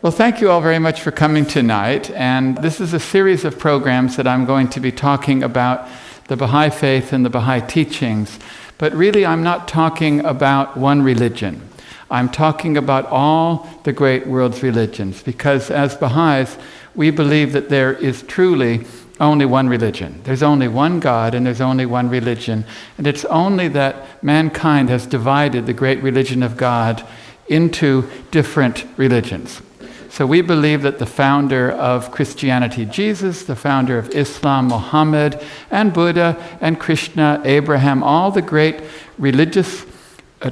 Well, thank you all very much for coming tonight. And this is a series of programs that I'm going to be talking about the Baha'i faith and the Baha'i teachings. But really, I'm not talking about one religion. I'm talking about all the great world's religions, because as Baha'is, we believe that there is truly only one religion. There's only one God and there's only one religion. And it's only that mankind has divided the great religion of God into different religions. So we believe that the founder of Christianity, Jesus, the founder of Islam, Muhammad, and Buddha, and Krishna, Abraham, all the great religious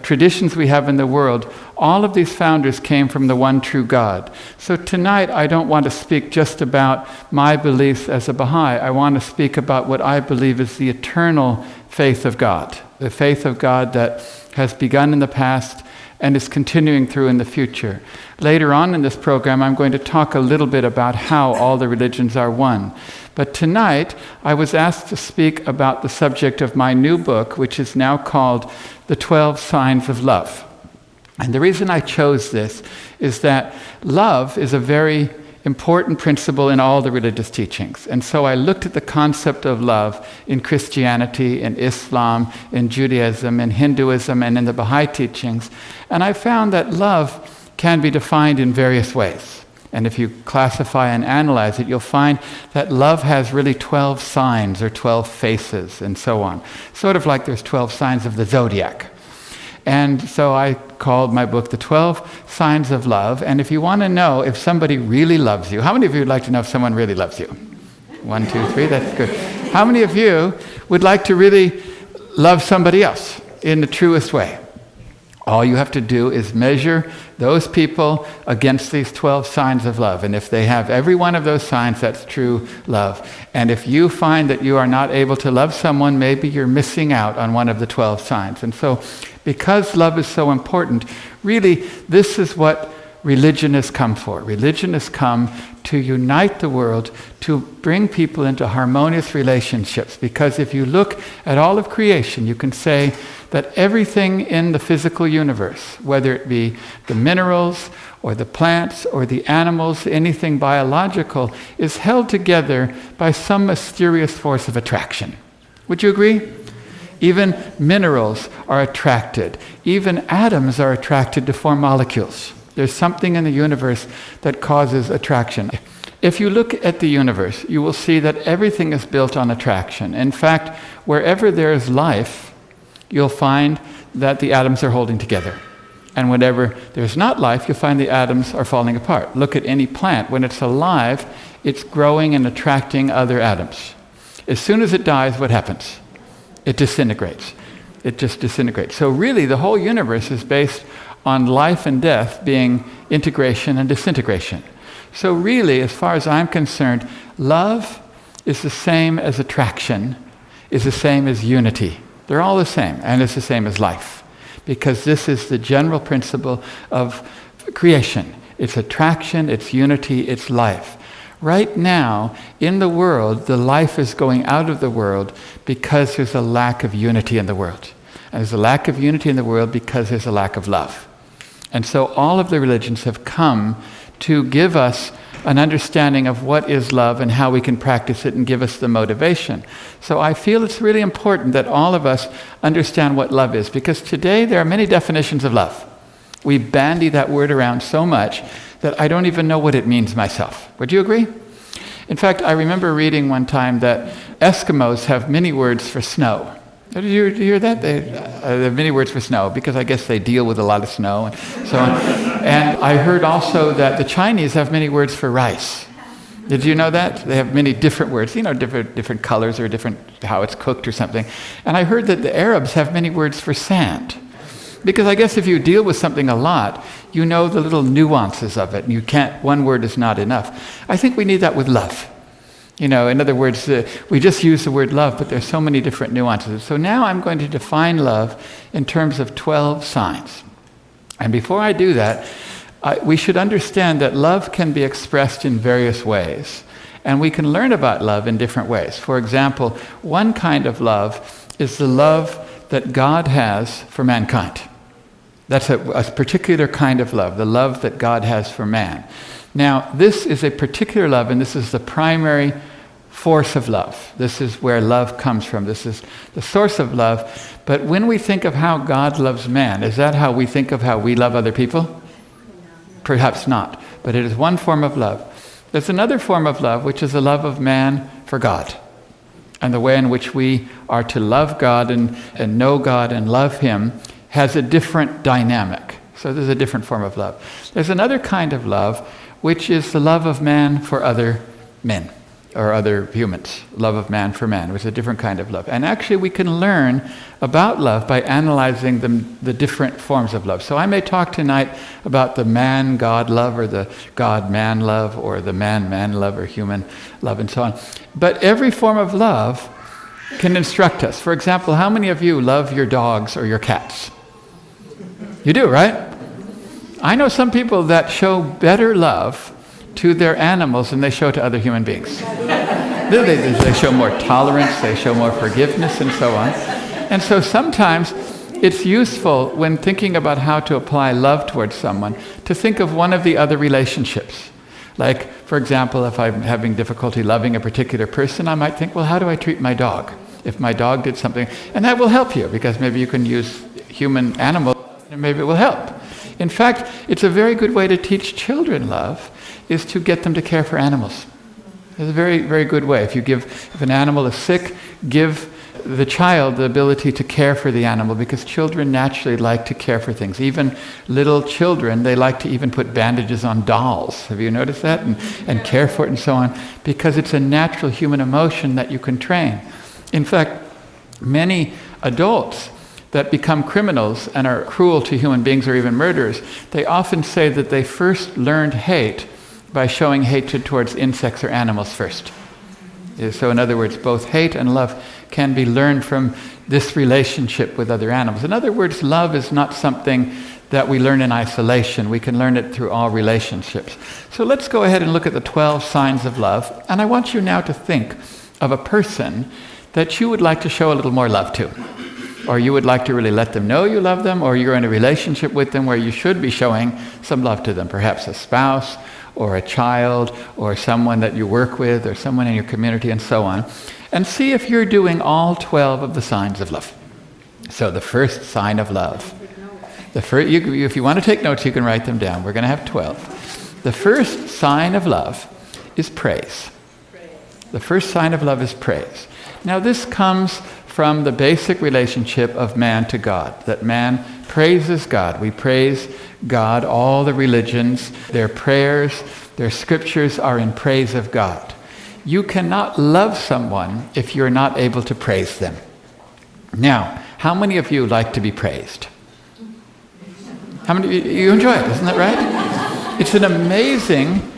traditions we have in the world, all of these founders came from the one true God. So tonight I don't want to speak just about my beliefs as a Baha'i. I want to speak about what I believe is the eternal faith of God, the faith of God that has begun in the past and is continuing through in the future. Later on in this program, I'm going to talk a little bit about how all the religions are one. But tonight, I was asked to speak about the subject of my new book, which is now called The 12 Signs of Love. And the reason I chose this is that love is a very important principle in all the religious teachings. And so I looked at the concept of love in Christianity, in Islam, in Judaism, in Hinduism, and in the Baha'i teachings. And I found that love can be defined in various ways. And if you classify and analyze it, you'll find that love has really 12 signs or 12 faces and so on. Sort of like there's 12 signs of the zodiac. And so I called my book The 12 Signs of Love. And if you want to know if somebody really loves you, how many of you would like to know if someone really loves you? 1, 2, 3, that's good. How many of you would like to really love somebody else in the truest way? All you have to do is measure those people against these 12 signs of love. And if they have every one of those signs, that's true love. And if you find that you are not able to love someone, maybe you're missing out on one of the 12 signs. And so, because love is so important, really, this is what religion has come for. Religion has come to unite the world, to bring people into harmonious relationships. Because if you look at all of creation, you can say that everything in the physical universe, whether it be the minerals or the plants or the animals, anything biological, is held together by some mysterious force of attraction. Would you agree? Even minerals are attracted. Even atoms are attracted to form molecules. There's something in the universe that causes attraction. If you look at the universe, you will see that everything is built on attraction. In fact, wherever there is life, you'll find that the atoms are holding together. And whenever there's not life, you'll find the atoms are falling apart. Look at any plant. When it's alive, it's growing and attracting other atoms. As soon as it dies, what happens? It disintegrates. It just disintegrates. So really, the whole universe is based on life and death being integration and disintegration. So really, as far as I'm concerned, love is the same as attraction, is the same as unity. They're all the same, and it's the same as life. Because this is the general principle of creation. It's attraction, it's unity, it's life. Right now, in the world, the life is going out of the world because there's a lack of unity in the world. And there's a lack of unity in the world because there's a lack of love. And so all of the religions have come to give us an understanding of what is love and how we can practice it and give us the motivation. So I feel it's really important that all of us understand what love is, because today there are many definitions of love. We bandy that word around so much that I don't even know what it means myself. Would you agree? In fact, I remember reading one time that Eskimos have many words for snow. Did you hear that? They have many words for snow, because I guess they deal with a lot of snow and so on. And I heard also that the Chinese have many words for rice. Did you know that? They have many different words, different colors or different how it's cooked or something. And I heard that the Arabs have many words for sand. Because I guess if you deal with something a lot, you know the little nuances of it, and one word is not enough. I think we need that with love. In other words, we just use the word love, but there's so many different nuances. So now I'm going to define love in terms of 12 signs. And before I do that, we should understand that love can be expressed in various ways. And we can learn about love in different ways. For example, one kind of love is the love that God has for mankind. That's a particular kind of love, the love that God has for man. Now, this is a particular love, and this is the primary force of love. This is where love comes from. This is the source of love. But when we think of how God loves man, is that how we think of how we love other people? Perhaps not. But it is one form of love. There's another form of love, which is the love of man for God. And the way in which we are to love God and know God and love Him has a different dynamic. So there's a different form of love. There's another kind of love, which is the love of man for other men or other humans. Love of man for man, which is a different kind of love. And actually we can learn about love by analyzing the different forms of love. So I may talk tonight about the man-God love or the God-man love or the man-man love or human love and so on. But every form of love can instruct us. For example, how many of you love your dogs or your cats? You do, right? I know some people that show better love to their animals than they show to other human beings. They show more tolerance, they show more forgiveness, and so on. And so sometimes it's useful when thinking about how to apply love towards someone to think of one of the other relationships. Like, for example, if I'm having difficulty loving a particular person, I might think, well, how do I treat my dog? If my dog did something, and that will help you, because maybe you can use human-animal, and maybe it will help. In fact, it's a very good way to teach children love, is to get them to care for animals. It's a very, very good way. If an animal is sick, give the child the ability to care for the animal, because children naturally like to care for things. Even little children, they like to even put bandages on dolls. Have you noticed that? And care for it and so on, because it's a natural human emotion that you can train. In fact, many adults that become criminals and are cruel to human beings or even murderers, they often say that they first learned hate by showing hatred towards insects or animals first. So in other words, both hate and love can be learned from this relationship with other animals. In other words, love is not something that we learn in isolation. We can learn it through all relationships. So let's go ahead and look at the 12 signs of love. And I want you now to think of a person that you would like to show a little more love to. Or you would like to really let them know you love them, or you're in a relationship with them where you should be showing some love to them. Perhaps a spouse, or a child, or someone that you work with, or someone in your community, and so on. And see if you're doing all 12 of the signs of love. So the first sign of love. If you want to take notes, you can write them down. We're going to have 12. The first sign of love is praise. The first sign of love is praise. Now this comes from the basic relationship of man to God, that man praises God. We praise God. All the religions, their prayers, their scriptures are in praise of God. You cannot love someone if you're not able to praise them. Now, how many of you like to be praised? How many of you enjoy it? Isn't that right? It's an amazing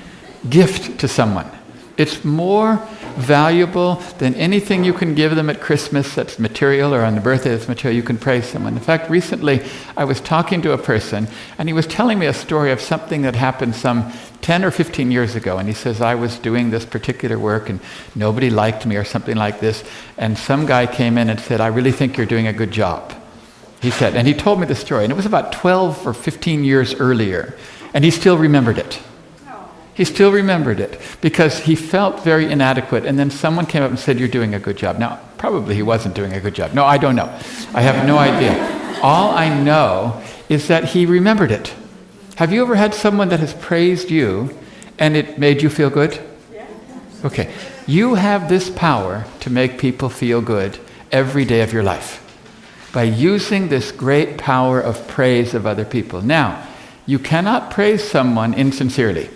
gift to someone. It's more valuable than anything you can give them at Christmas that's material, or on the birthday that's material. You can praise someone. In fact, recently I was talking to a person, and he was telling me a story of something that happened some 10 or 15 years ago. And he says, I was doing this particular work and nobody liked me or something like this. And some guy came in and said, I really think you're doing a good job. He said, and he told me the story. And it was about 12 or 15 years earlier. And he still remembered it. He still remembered it because he felt very inadequate. And then someone came up and said, you're doing a good job. Now, probably he wasn't doing a good job. No, I don't know. I have no idea. All I know is that he remembered it. Have you ever had someone that has praised you and it made you feel good? Yeah. Okay. You have this power to make people feel good every day of your life by using this great power of praise of other people. Now, you cannot praise someone insincerely.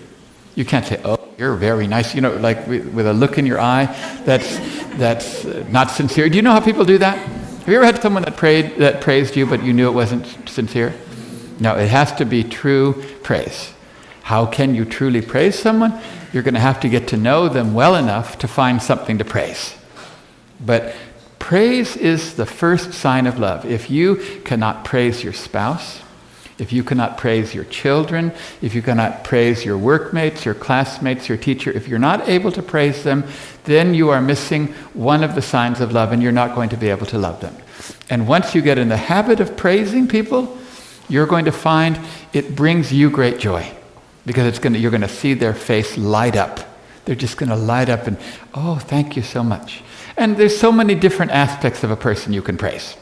You can't say, oh, you're very nice, like with a look in your eye that's not sincere. Do you know how people do that? Have you ever had someone that praised you, but you knew it wasn't sincere? No, it has to be true praise. How can you truly praise someone? You're going to have to get to know them well enough to find something to praise. But praise is the first sign of love. If you cannot praise your spouse, if you cannot praise your children, if you cannot praise your workmates, your classmates, your teacher, if you're not able to praise them, then you are missing one of the signs of love and you're not going to be able to love them. And once you get in the habit of praising people, you're going to find it brings you great joy. because you're going to see their face light up. They're just going to light up and, oh, thank you so much. And there's so many different aspects of a person you can praise.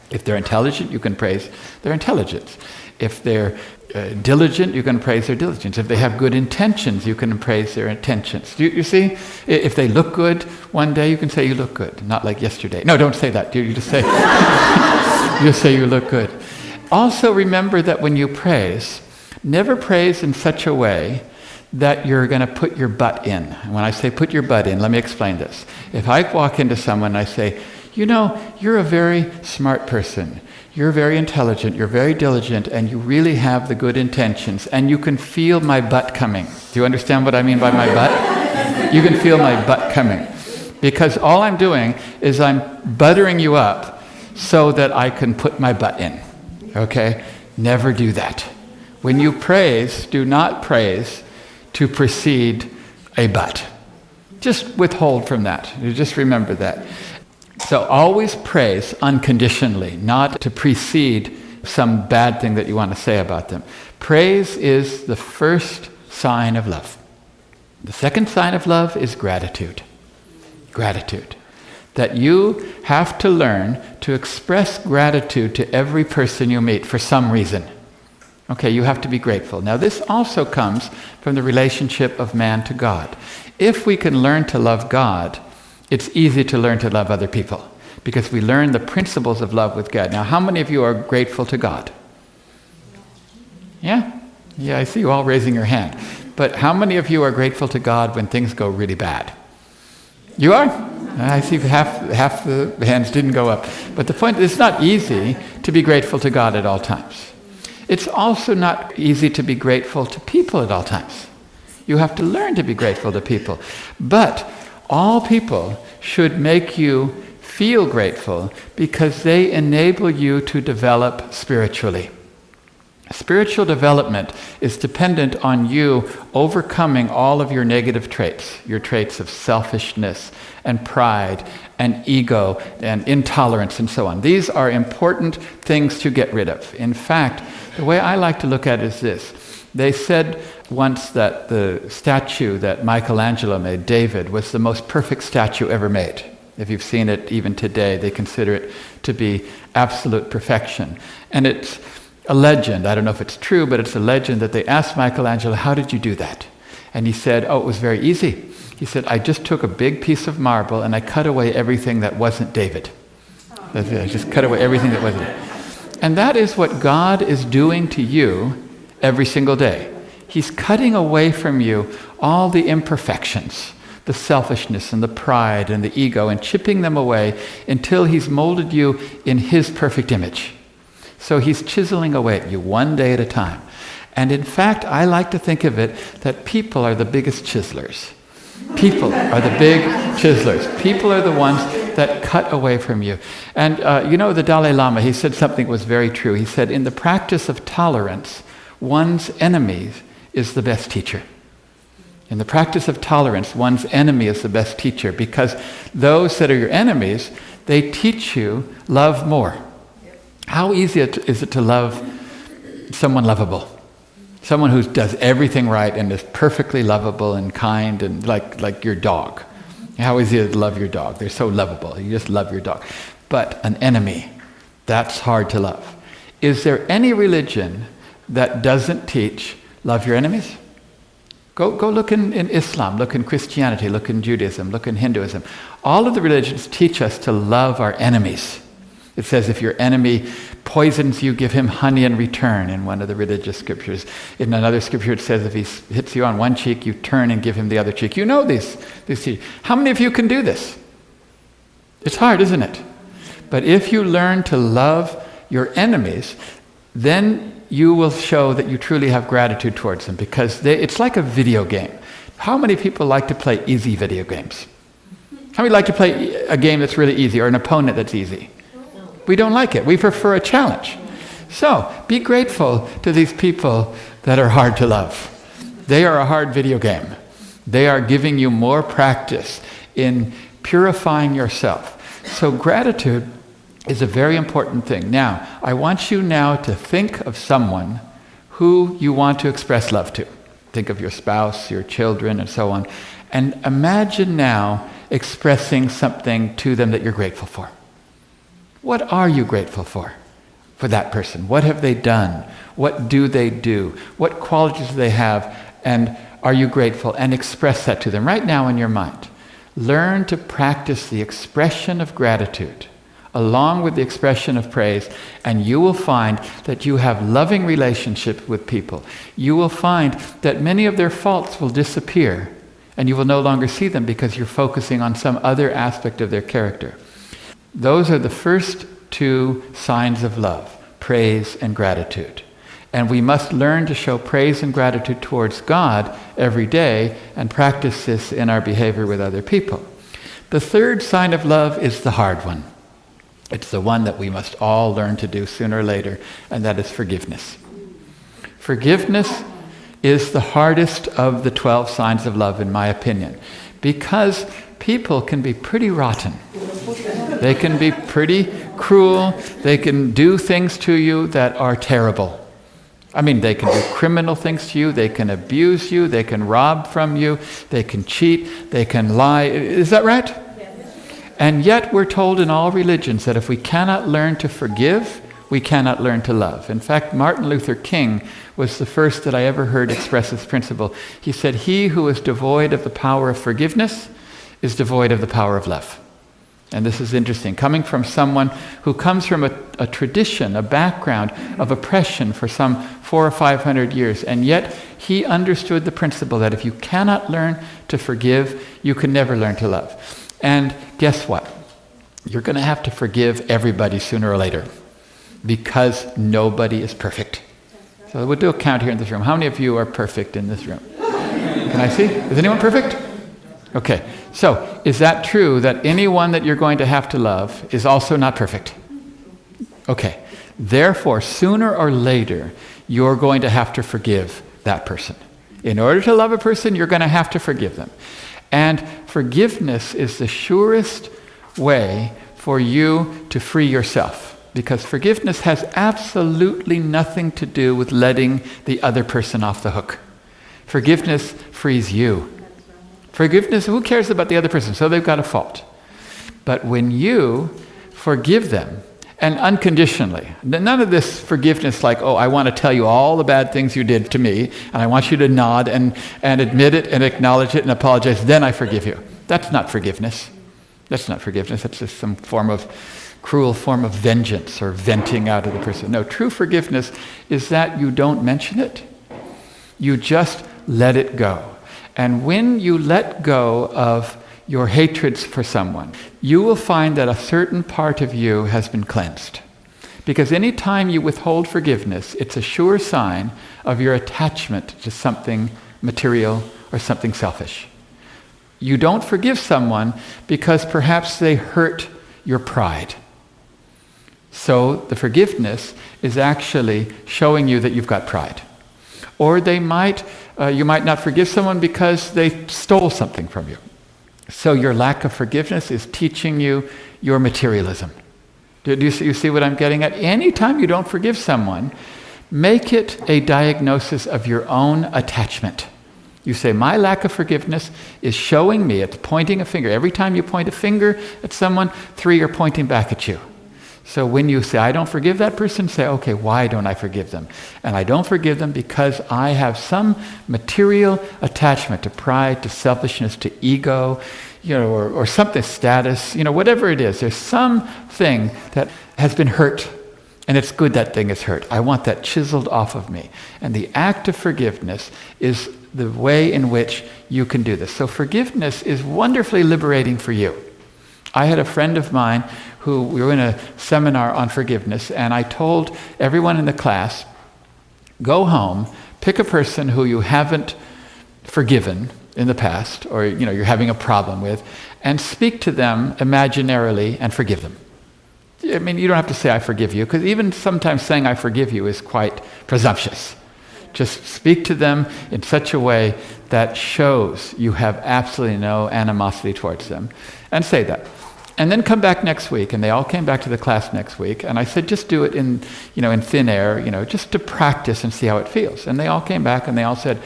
If they're intelligent, you can praise their intelligence. If they're diligent, you can praise their diligence. If they have good intentions, you can praise their intentions. You see? If they look good one day, you can say you look good. Not like yesterday. No, don't say that. You just say, you say you look good. Also remember that when you praise, never praise in such a way that you're going to put your butt in. When I say put your butt in, let me explain this. If I walk into someone and I say, you know, you're a very smart person. You're very intelligent, you're very diligent, and you really have the good intentions, and you can feel my butt coming. Do you understand what I mean by my butt? You can feel my butt coming. Because all I'm doing is I'm buttering you up so that I can put my butt in. Okay? Never do that. When you praise, do not praise to precede a butt. Just withhold from that. You just remember that. So always praise unconditionally, not to precede some bad thing that you want to say about them. Praise is the first sign of love. The second sign of love is gratitude. Gratitude. That you have to learn to express gratitude to every person you meet for some reason. Okay, you have to be grateful. Now this also comes from the relationship of man to God. If we can learn to love God, it's easy to learn to love other people because we learn the principles of love with God. Now, how many of you are grateful to God? Yeah? Yeah, I see you all raising your hand. But how many of you are grateful to God when things go really bad? You are? I see half the hands didn't go up. But the point is, it's not easy to be grateful to God at all times. It's also not easy to be grateful to people at all times. You have to learn to be grateful to people. But all people should make you feel grateful because they enable you to develop spiritually. Spiritual development is dependent on you overcoming all of your negative traits, your traits of selfishness and pride and ego and intolerance and so on. These are important things to get rid of. In fact, the way I like to look at it is this. They said once that the statue that Michelangelo made, David, was the most perfect statue ever made. If you've seen it even today, they consider it to be absolute perfection. And it's a legend, I don't know if it's true, but it's a legend that they asked Michelangelo, how did you do that? And he said, oh, it was very easy. He said, I just took a big piece of marble and I cut away everything that wasn't David. That's it, I just cut away everything that wasn't. And that is what God is doing to you every single day. He's cutting away from you all the imperfections, the selfishness and the pride and the ego, and chipping them away until he's molded you in his perfect image. So he's chiseling away at you one day at a time. And in fact, I like to think of it that people are the biggest chiselers. People are the big chiselers. People are the ones that cut away from you. And the Dalai Lama, he said something that was very true. He said, in the practice of tolerance, one's enemy is the best teacher. In the practice of tolerance, one's enemy is the best teacher because those that are your enemies, they teach you love more. How easy is it to love someone lovable? Someone who does everything right and is perfectly lovable and kind and like your dog. How easy is it to love your dog? They're so lovable. You just love your dog. But an enemy, that's hard to love. Is there any religion that doesn't teach love your enemies? Go look in Islam, look in Christianity, look in Judaism, look in Hinduism. All of the religions teach us to love our enemies. It says if your enemy poisons you, give him honey in return in one of the religious scriptures. In another scripture it says if he hits you on one cheek, you turn and give him the other cheek. You know these teachings. How many of you can do this? It's hard, isn't it? But if you learn to love your enemies, then you will show that you truly have gratitude towards them because it's like a video game. How many people like to play easy video games? How many like to play a game that's really easy or an opponent that's easy? We don't like it. We prefer a challenge. So be grateful to these people that are hard to love. They are a hard video game. They are giving you more practice in purifying yourself. So gratitude is a very important thing. Now, I want you now to think of someone who you want to express love to. Think of your spouse, your children, and so on. And imagine now expressing something to them that you're grateful for. What are you grateful for that person? What have they done? What do they do? What qualities do they have? And are you grateful? And express that to them right now in your mind. Learn to practice the expression of gratitude along with the expression of praise, and you will find that you have loving relationships with people. You will find that many of their faults will disappear, and you will no longer see them because you're focusing on some other aspect of their character. Those are the first two signs of love, praise and gratitude. And we must learn to show praise and gratitude towards God every day and practice this in our behavior with other people. The third sign of love is the hard one. It's the one that we must all learn to do sooner or later, and that is forgiveness. Forgiveness is the hardest of the 12 signs of love, in my opinion, because people can be pretty rotten. They can be pretty cruel. They can do things to you that are terrible. I mean, they can do criminal things to you. They can abuse you. They can rob from you. They can cheat. They can lie. Is that right? And yet we're told in all religions that if we cannot learn to forgive, we cannot learn to love. In fact, Martin Luther King was the first that I ever heard express this principle. He said, "He who is devoid of the power of forgiveness is devoid of the power of love." And this is interesting, coming from someone who comes from a tradition, a background of oppression for some 400 or 500 years, and yet he understood the principle that if you cannot learn to forgive, you can never learn to love. And guess what? You're going to have to forgive everybody sooner or later, because nobody is perfect. So we'll do a count here in this room. How many of you are perfect in this room? Can I see? Is anyone perfect? Okay. So is that true that anyone that you're going to have to love is also not perfect? Okay. Therefore, sooner or later, you're going to have to forgive that person. In order to love a person, you're going to have to forgive them. And forgiveness is the surest way for you to free yourself, because forgiveness has absolutely nothing to do with letting the other person off the hook. Forgiveness frees you. Forgiveness, who cares about the other person? So they've got a fault. But when you forgive them, and unconditionally, none of this forgiveness like, oh, I want to tell you all the bad things you did to me, and I want you to nod and admit it and acknowledge it and apologize, then I forgive you. That's not forgiveness. That's not forgiveness. That's just some cruel form of vengeance or venting out of the person. No, true forgiveness is that you don't mention it. You just let it go. And when you let go of your hatreds for someone, you will find that a certain part of you has been cleansed. Because any time you withhold forgiveness, it's a sure sign of your attachment to something material or something selfish. You don't forgive someone because perhaps they hurt your pride. So the forgiveness is actually showing you that you've got pride. Or you might not forgive someone because they stole something from you. So your lack of forgiveness is teaching you your materialism. Do you see what I'm getting at? Anytime you don't forgive someone, make it a diagnosis of your own attachment. You say, my lack of forgiveness is showing me, it's pointing a finger. Every time you point a finger at someone, 3 are pointing back at you. So when you say, I don't forgive that person, say, okay, why don't I forgive them? And I don't forgive them because I have some material attachment to pride, to selfishness, to ego, or something, status, whatever it is. There's something that has been hurt, and it's good that thing is hurt. I want that chiseled off of me. And the act of forgiveness is the way in which you can do this. So forgiveness is wonderfully liberating for you. I had a friend of mine who, we were in a seminar on forgiveness, and I told everyone in the class, go home, pick a person who you haven't forgiven in the past, or you're having a problem with, and speak to them imaginarily and forgive them. I mean, you don't have to say, I forgive you, because even sometimes saying I forgive you is quite presumptuous. Just speak to them in such a way that shows you have absolutely no animosity towards them, and say that. And then come back next week, and they all came back to the class next week, and I said, just do it in thin air, just to practice and see how it feels. And they all came back, and they all said,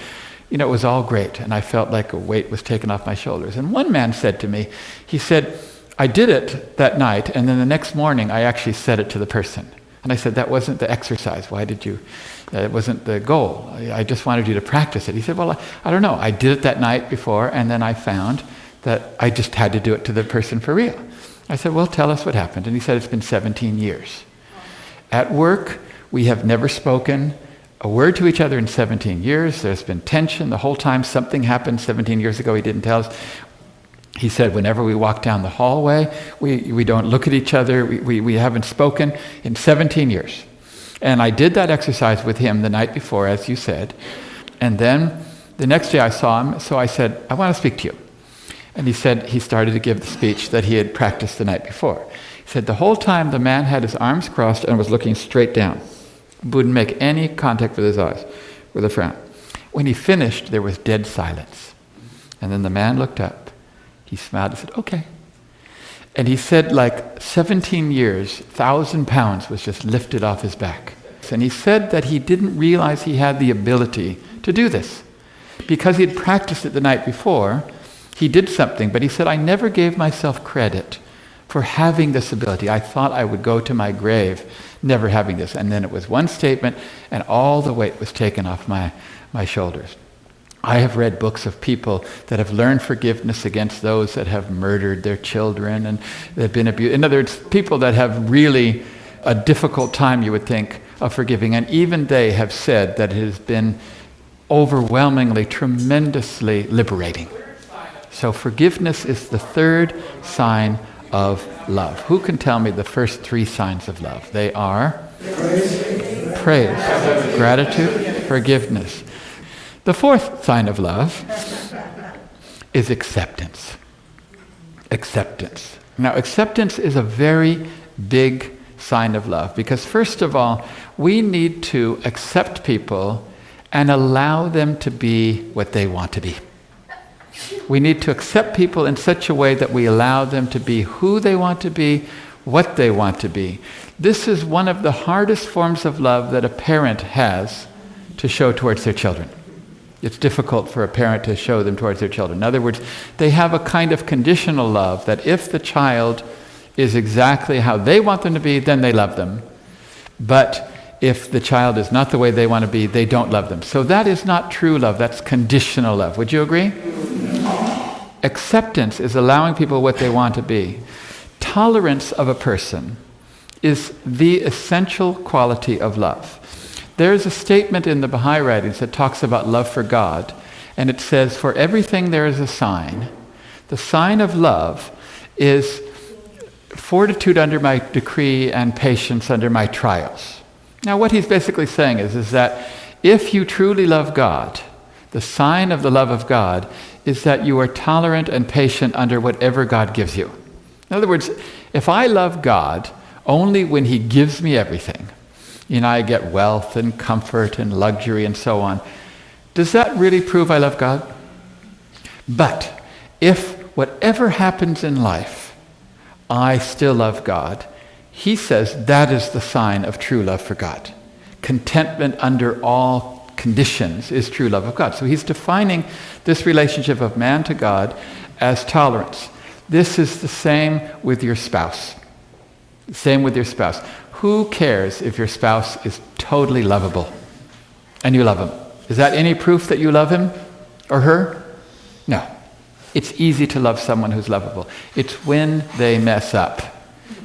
it was all great, and I felt like a weight was taken off my shoulders. And one man said to me, he said, I did it that night, and then the next morning I actually said it to the person. And I said, that wasn't the exercise. Why did you? It wasn't the goal. I just wanted you to practice it. He said, well, I don't know. I did it that night before, and then I found that I just had to do it to the person for real. I said, well, tell us what happened. And he said, it's been 17 years. At work, we have never spoken a word to each other in 17 years. There's been tension the whole time. Something happened 17 years ago he didn't tell us. He said, whenever we walk down the hallway, we don't look at each other. We haven't spoken in 17 years. And I did that exercise with him the night before, as you said. And then the next day I saw him, so I said, I want to speak to you. And he said he started to give the speech that he had practiced the night before. He said the whole time the man had his arms crossed and was looking straight down. Wouldn't make any contact with his eyes, with a frown. When he finished, there was dead silence. And then the man looked up. He smiled and said, okay. And he said, like 17 years, 1,000 pounds was just lifted off his back. And he said that he didn't realize he had the ability to do this. Because he had practiced it the night before, he did something, but he said, I never gave myself credit for having this ability. I thought I would go to my grave never having this. And then it was one statement, and all the weight was taken off my shoulders. I have read books of people that have learned forgiveness against those that have murdered their children and they've been abused. In other words, people that have really a difficult time, you would think, of forgiving. And even they have said that it has been overwhelmingly, tremendously liberating. So forgiveness is the third sign of love. Who can tell me the first three signs of love? They are praise, gratitude, forgiveness. The fourth sign of love is acceptance. Acceptance. Now, acceptance is a very big sign of love because, first of all, we need to accept people and allow them to be what they want to be. We need to accept people in such a way that we allow them to be who they want to be, what they want to be. This is one of the hardest forms of love that a parent has to show towards their children. It's difficult for a parent to show them towards their children. In other words, they have a kind of conditional love that if the child is exactly how they want them to be, then they love them. But if the child is not the way they want to be, they don't love them. So that is not true love, that's conditional love. Would you agree? Acceptance is allowing people what they want to be. Tolerance of a person is the essential quality of love. There's a statement in the Baha'i writings that talks about love for God, and it says, for everything there is a sign. The sign of love is fortitude under my decree and patience under my trials. Now what he's basically saying is that if you truly love God, the sign of the love of God is that you are tolerant and patient under whatever God gives you. In other words, if I love God only when he gives me everything, I get wealth and comfort and luxury and so on, does that really prove I love God? But if whatever happens in life, I still love God, he says that is the sign of true love for God. Contentment under all conditions is true love of God. So he's defining this relationship of man to God as tolerance. This is the same with your spouse. Same with your spouse. Who cares if your spouse is totally lovable and you love him? Is that any proof that you love him or her? No. It's easy to love someone who's lovable. It's when they mess up.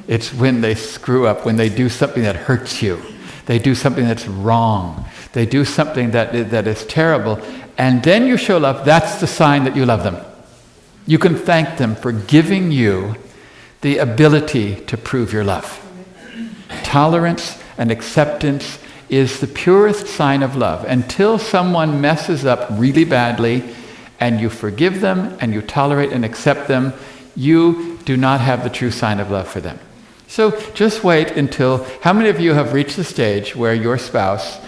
It's when they screw up, when they do something that hurts you. They do something that's wrong. They do something that is terrible. And then you show love. That's the sign that you love them. You can thank them for giving you the ability to prove your love. Tolerance and acceptance is the purest sign of love. Until someone messes up really badly and you forgive them and you tolerate and accept them, you do not have the true sign of love for them. So just wait until, how many of you have reached the stage where your spouse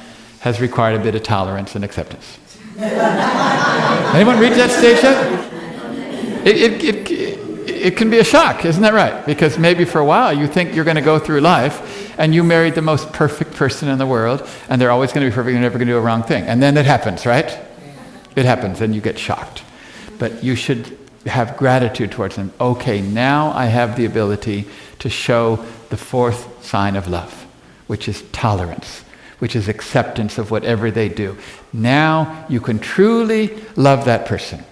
has required a bit of tolerance and acceptance? Anyone reach that stage yet? It can be a shock, isn't that right? Because maybe for a while you think you're going to go through life and you married the most perfect person in the world and they're always going to be perfect, you're never going to do a wrong thing. And then it happens, right? It happens and you get shocked. But you should have gratitude towards them. Okay, now I have the ability to show the fourth sign of love, which is tolerance, which is acceptance of whatever they do. Now you can truly love that person.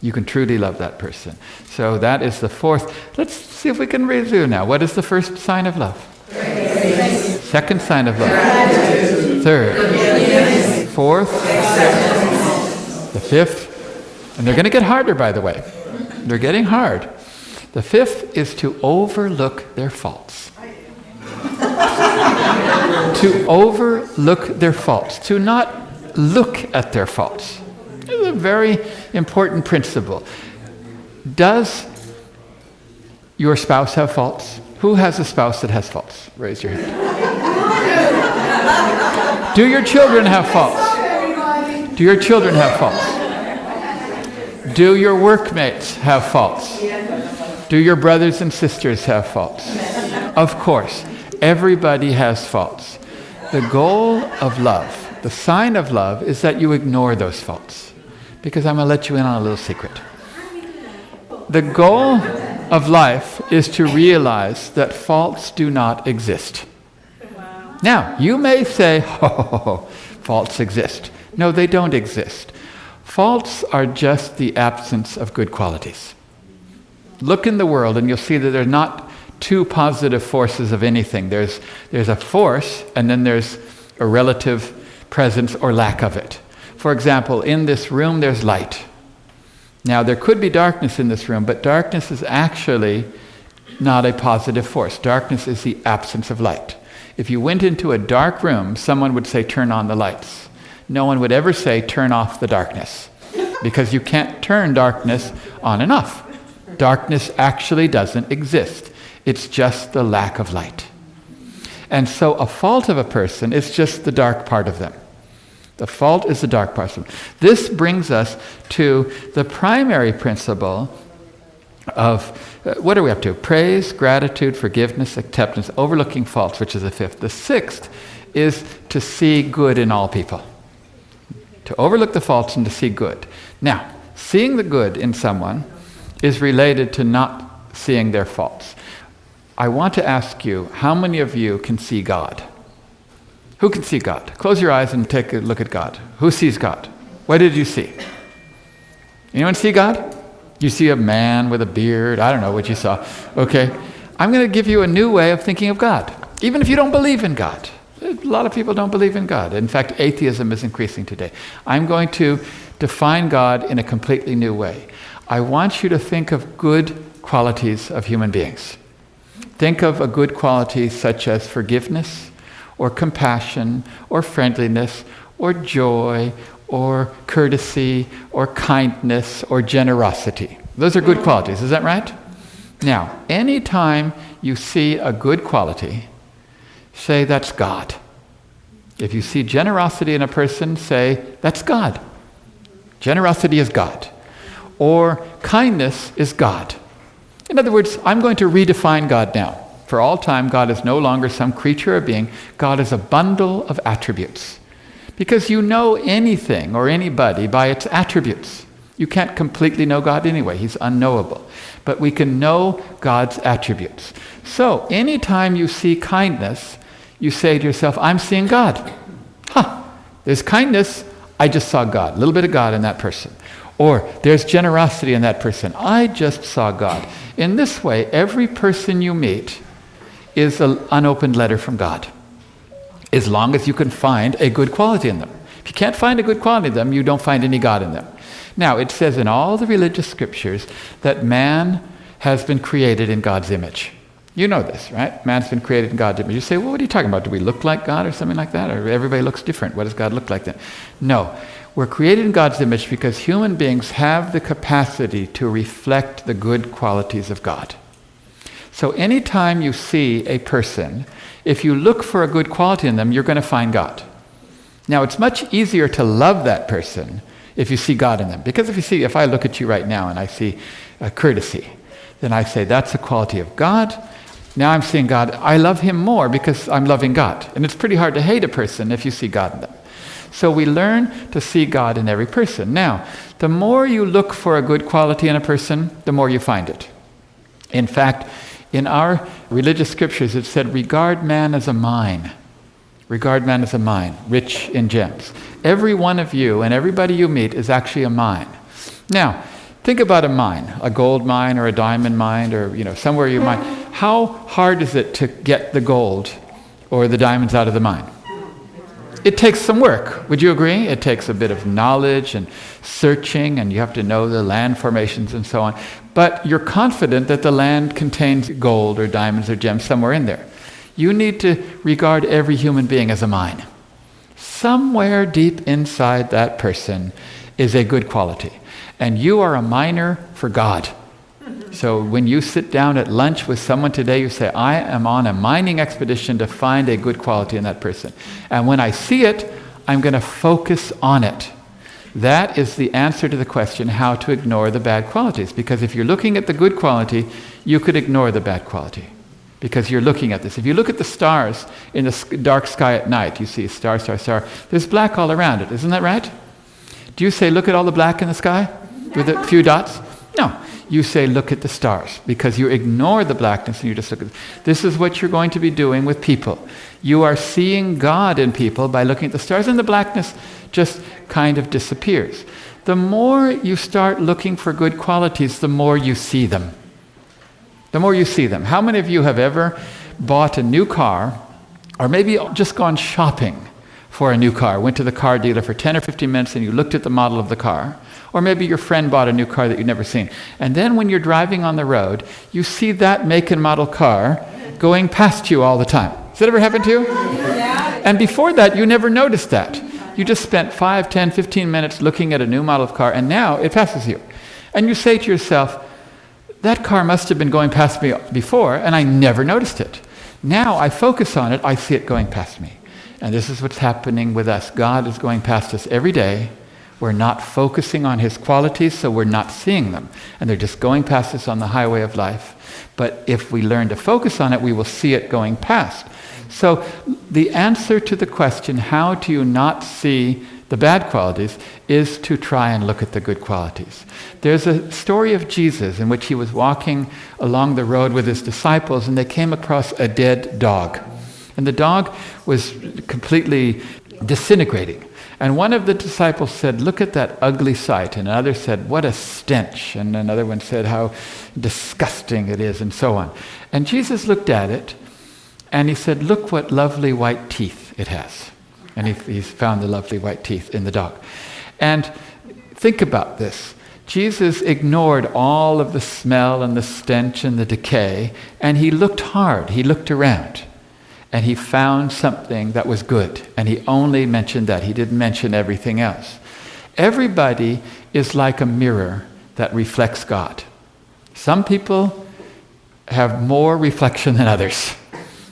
You can truly love that person. So that is the fourth. Let's see if we can review now. What is the first sign of love? Praise. Second sign of love? Gratitude. Third? Fourth? The fifth? And they're going to get harder, by the way. They're getting hard. The fifth is to overlook their faults. To overlook their faults. To not look at their faults. It's a very important principle. Does your spouse have faults? Who has a spouse that has faults? Raise your hand. Do your children have faults? Do your children have faults? Do your workmates have faults? Do your brothers and sisters have faults? Of course, everybody has faults. The goal of love, the sign of love, is that you ignore those faults. Because I'm going to let you in on a little secret. The goal of life is to realize that faults do not exist. Wow. Now, you may say, faults exist. No, they don't exist. Faults are just the absence of good qualities. Look in the world and you'll see that there are not two positive forces of anything. There's a force and then there's a relative presence or lack of it. For example, in this room there's light. Now there could be darkness in this room, but darkness is actually not a positive force. Darkness is the absence of light. If you went into a dark room, someone would say, turn on the lights. No one would ever say, turn off the darkness. Because you can't turn darkness on and off. Darkness actually doesn't exist. It's just the lack of light. And so a fault of a person is just the dark part of them. The fault is the dark part of them. This brings us to the primary principle of, what are we up to? Praise, gratitude, forgiveness, acceptance, overlooking faults, which is the fifth. The sixth is to see good in all people. To overlook the faults and to see good. Now, seeing the good in someone is related to not seeing their faults. I want to ask you, how many of you can see God? Who can see God? Close your eyes and take a look at God. Who sees God? What did you see? Anyone see God? You see a man with a beard. I don't know what you saw. Okay. I'm going to give you a new way of thinking of God. Even if you don't believe in God. A lot of people don't believe in God. In fact, atheism is increasing today. I'm going to define God in a completely new way. I want you to think of good qualities of human beings. Think of a good quality such as forgiveness, or compassion, or friendliness, or joy, or courtesy, or kindness, or generosity. Those are good qualities, is that right? Now, anytime you see a good quality, say that's God. If you see generosity in a person, say that's God. Generosity is God. Or kindness is God. In other words, I'm going to redefine God now. For all time, God is no longer some creature or being. God is a bundle of attributes. Because you know anything or anybody by its attributes. You can't completely know God anyway. He's unknowable. But we can know God's attributes. So, anytime you see kindness, you say to yourself, I'm seeing God. There's kindness, I just saw God. A little bit of God in that person. Or there's generosity in that person. I just saw God. In this way, every person you meet is an unopened letter from God. As long as you can find a good quality in them. If you can't find a good quality in them, you don't find any God in them. Now, it says in all the religious scriptures that man has been created in God's image. You know this, right? Man's been created in God's image. You say, well, what are you talking about? Do we look like God or something like that? Or everybody looks different. What does God look like then? No. We're created in God's image because human beings have the capacity to reflect the good qualities of God. So anytime you see a person, if you look for a good quality in them, you're going to find God. Now, it's much easier to love that person if you see God in them. Because if I look at you right now and I see courtesy, then I say, that's a quality of God. Now I'm seeing God. I love him more because I'm loving God. And it's pretty hard to hate a person if you see God in them. So we learn to see God in every person. Now, the more you look for a good quality in a person, the more you find it. In fact, in our religious scriptures, it said, regard man as a mine. Regard man as a mine, rich in gems. Every one of you and everybody you meet is actually a mine. Now, think about a mine, a gold mine or a diamond mine or somewhere you mine. How hard is it to get the gold or the diamonds out of the mine? It takes some work. Would you agree? It takes a bit of knowledge and searching, and you have to know the land formations and so on. But you're confident that the land contains gold or diamonds or gems somewhere in there. You need to regard every human being as a mine. Somewhere deep inside that person is a good quality. And you are a miner for God. So when you sit down at lunch with someone today, you say, I am on a mining expedition to find a good quality in that person. And when I see it, I'm going to focus on it. That is the answer to the question how to ignore the bad qualities. Because if you're looking at the good quality, you could ignore the bad quality. Because you're looking at this. If you look at the stars in the dark sky at night, you see star, star, star. There's black all around it. Isn't that right? Do you say, look at all the black in the sky with a few dots? No. You say, look at the stars, because you ignore the blackness and you just look at it. This is what you're going to be doing with people. You are seeing God in people by looking at the stars, and the blackness just kind of disappears. The more you start looking for good qualities, the more you see them. The more you see them. How many of you have ever bought a new car, or maybe just gone shopping for a new car, went to the car dealer for 10 or 15 minutes and you looked at the model of the car? Or maybe your friend bought a new car that you'd never seen. And then when you're driving on the road, you see that make and model car going past you all the time. Has that ever happened to you? Yeah. And before that, you never noticed that. You just spent 5, 10, 15 minutes looking at a new model of car, and now it passes you. And you say to yourself, that car must have been going past me before, and I never noticed it. Now I focus on it, I see it going past me. And this is what's happening with us. God is going past us every day. We're not focusing on his qualities, so we're not seeing them. And they're just going past us on the highway of life. But if we learn to focus on it, we will see it going past. So the answer to the question, how do you not see the bad qualities, is to try and look at the good qualities. There's a story of Jesus in which he was walking along the road with his disciples, and they came across a dead dog. And the dog was completely disintegrating. And one of the disciples said, look at that ugly sight. And another said, what a stench. And another one said, how disgusting it is, and so on. And Jesus looked at it, and he said, look what lovely white teeth it has. And he found the lovely white teeth in the dog. And think about this. Jesus ignored all of the smell and the stench and the decay, and he looked hard. He looked around. And he found something that was good. And he only mentioned that. He didn't mention everything else. Everybody is like a mirror that reflects God. Some people have more reflection than others,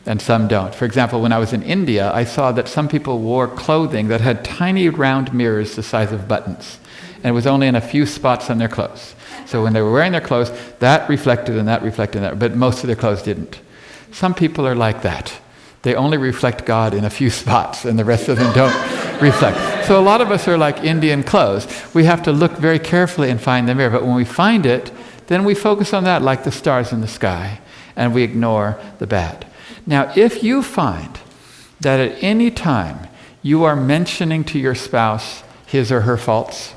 and some don't. For example, when I was in India, I saw that some people wore clothing that had tiny round mirrors the size of buttons. And it was only in a few spots on their clothes. So when they were wearing their clothes, that reflected and that reflected and that, but most of their clothes didn't. Some people are like that. They only reflect God in a few spots, and the rest of them don't reflect. So a lot of us are like Indian clothes. We have to look very carefully and find the mirror. But when we find it, then we focus on that like the stars in the sky, and we ignore the bad. Now, if you find that at any time you are mentioning to your spouse his or her faults,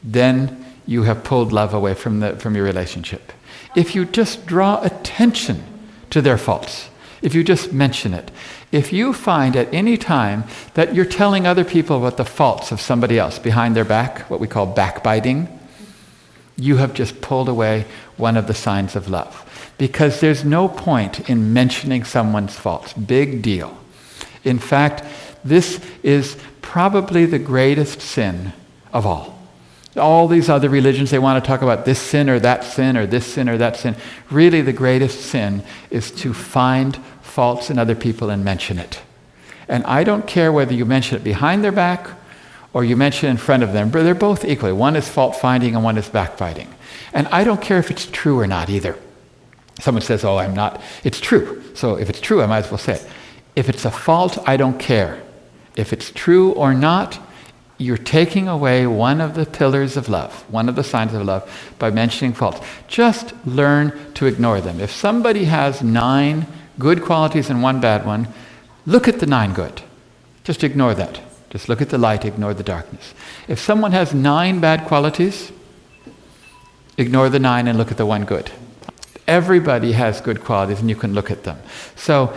then you have pulled love away from your relationship. If you just draw attention to their faults, if you just mention it, if you find at any time that you're telling other people about the faults of somebody else behind their back, what we call backbiting, you have just pulled away one of the signs of love. Because there's no point in mentioning someone's faults. Big deal. In fact, this is probably the greatest sin of all. All these other religions, they want to talk about this sin or that sin or this sin or that sin. Really, the greatest sin is to find faults in other people and mention it. And I don't care whether you mention it behind their back or you mention it in front of them, but they're both equally. One is fault finding and one is backbiting. And I don't care if it's true or not either. Someone says, oh, I'm not. It's true. So if it's true, I might as well say it. If it's a fault, I don't care. if it's true or not, you're taking away one of the pillars of love, one of the signs of love, by mentioning faults. Just learn to ignore them. If somebody has 9 good qualities and 1 bad one, look at the 9 good. Just ignore that. Just look at the light, ignore the darkness. If someone has 9 bad qualities, ignore the 9 and look at the 1 good. Everybody has good qualities and you can look at them. So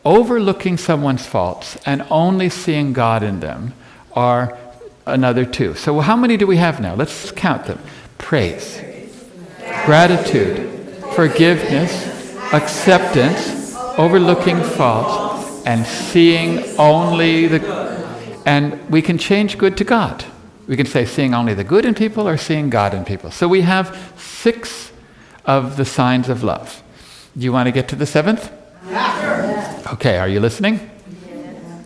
overlooking someone's faults and only seeing God in them are another 2. So how many do we have now? Let's count them. Praise, gratitude, forgiveness, acceptance, overlooking faults, and seeing only the... And we can change good to God. We can say seeing only the good in people or seeing God in people. So we have 6 of the signs of love. Do you want to get to the 7th? Yeah. Okay, are you listening?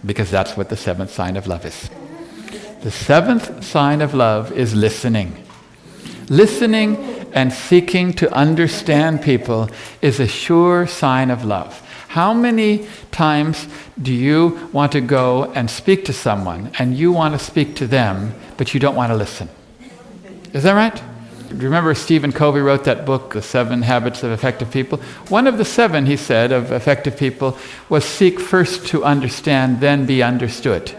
Because that's what the 7th sign of love is. The 7th sign of love is listening. Listening and seeking to understand people is a sure sign of love. How many times do you want to go and speak to someone and you want to speak to them, but you don't want to listen? Is that right? Remember Stephen Covey wrote that book, The 7 Habits of Effective People? One of the 7, he said, of effective people was seek first to understand, then be understood,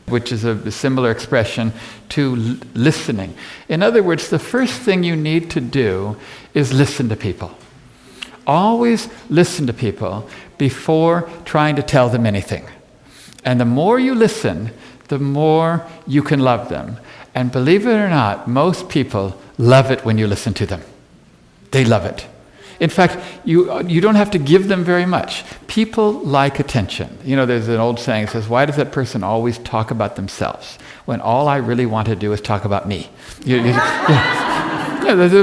which is a similar expression to listening. In other words, the first thing you need to do is listen to people. Always listen to people before trying to tell them anything. And the more you listen, the more you can love them. And believe it or not, most people love it when you listen to them. They love it. In fact, you don't have to give them very much. People like attention. You know, there's an old saying that says, why does that person always talk about themselves when all I really want to do is talk about me? Yeah,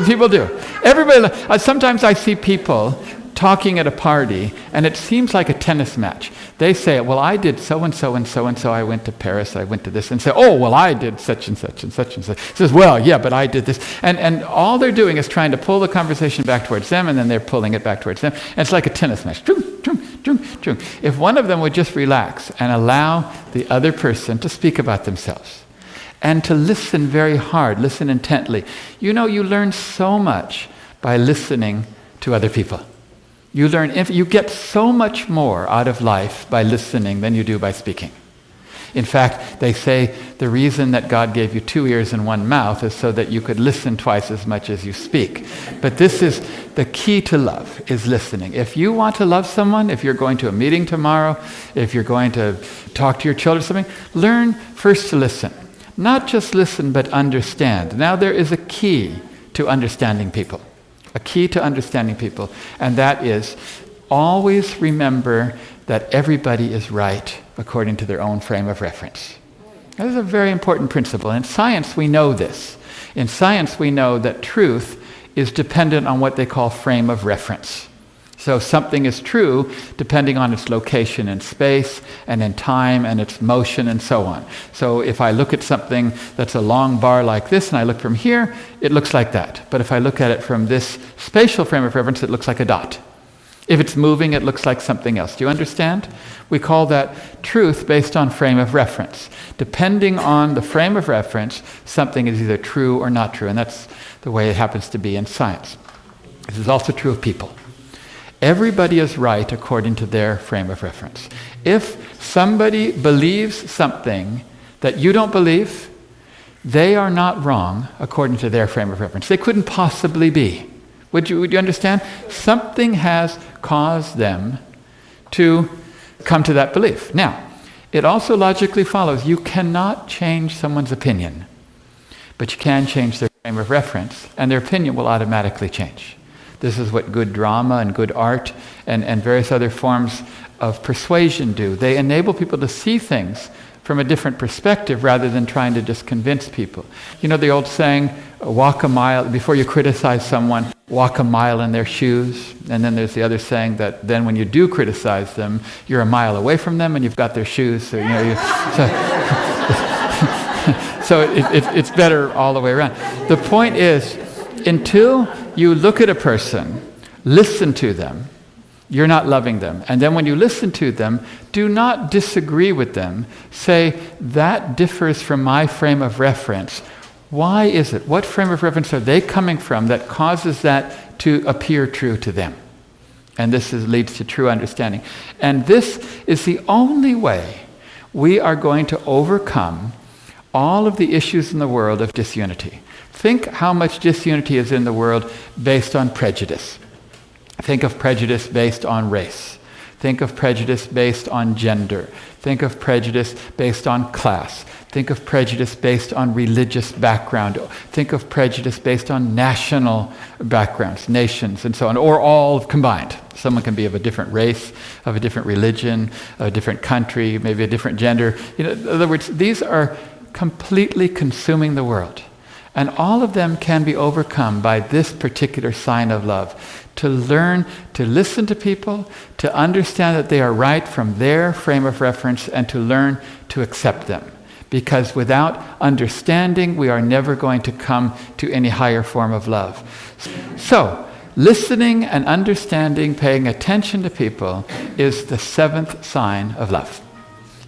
people do. Everybody. Sometimes I see people talking at a party, and it seems like a tennis match. They say, well, I did so-and-so and so-and-so. I went to Paris, I went to this. And say, oh, well, I did such and such and such and such. Says, well, yeah, but I did this. And all they're doing is trying to pull the conversation back towards them, and then they're pulling it back towards them. And it's like a tennis match. If one of them would just relax and allow the other person to speak about themselves, and to listen very hard, listen intently. You know, you learn so much by listening to other people. You get so much more out of life by listening than you do by speaking. In fact, they say the reason that God gave you 2 ears and 1 mouth is so that you could listen twice as much as you speak. But this is the key to love, is listening. If you want to love someone, if you're going to a meeting tomorrow, if you're going to talk to your children or something, learn first to listen. Not just listen, but understand. Now there is a key to understanding people. A key to understanding people. And that is, always remember that everybody is right according to their own frame of reference. That is a very important principle. In science, we know this. In science, we know that truth is dependent on what they call frame of reference. So something is true depending on its location in space and in time and its motion and so on. So if I look at something that's a long bar like this and I look from here, it looks like that. But if I look at it from this spatial frame of reference, it looks like a dot. If it's moving, it looks like something else. Do you understand? We call that truth based on frame of reference. Depending on the frame of reference, something is either true or not true. And that's the way it happens to be in science. This is also true of people. Everybody is right according to their frame of reference. If somebody believes something that you don't believe, they are not wrong according to their frame of reference. They couldn't possibly be. Would you understand? Something has caused them to come to that belief. Now, it also logically follows you cannot change someone's opinion, but you can change their frame of reference, and their opinion will automatically change. This is what good drama and good art and various other forms of persuasion do. They enable people to see things from a different perspective rather than trying to just convince people. You know the old saying, walk a mile, before you criticize someone, walk a mile in their shoes. And then there's the other saying that then when you do criticize them, you're a mile away from them and you've got their shoes. So, so it's better all the way around. The point is, until you look at a person, listen to them, you're not loving them. And then when you listen to them, do not disagree with them. Say, that differs from my frame of reference. Why is it? What frame of reference are they coming from that causes that to appear true to them? And this leads to true understanding. And this is the only way we are going to overcome all of the issues in the world of disunity. Think how much disunity is in the world based on prejudice. Think of prejudice based on race. Think of prejudice based on gender. Think of prejudice based on class. Think of prejudice based on religious background. Think of prejudice based on national backgrounds, nations, and so on, or all combined. Someone can be of a different race, of a different religion, a different country, maybe a different gender. In other words, these are completely consuming the world. And all of them can be overcome by this particular sign of love. To learn to listen to people, to understand that they are right from their frame of reference, and to learn to accept them. Because without understanding, we are never going to come to any higher form of love. So, listening and understanding, paying attention to people, is the 7th sign of love.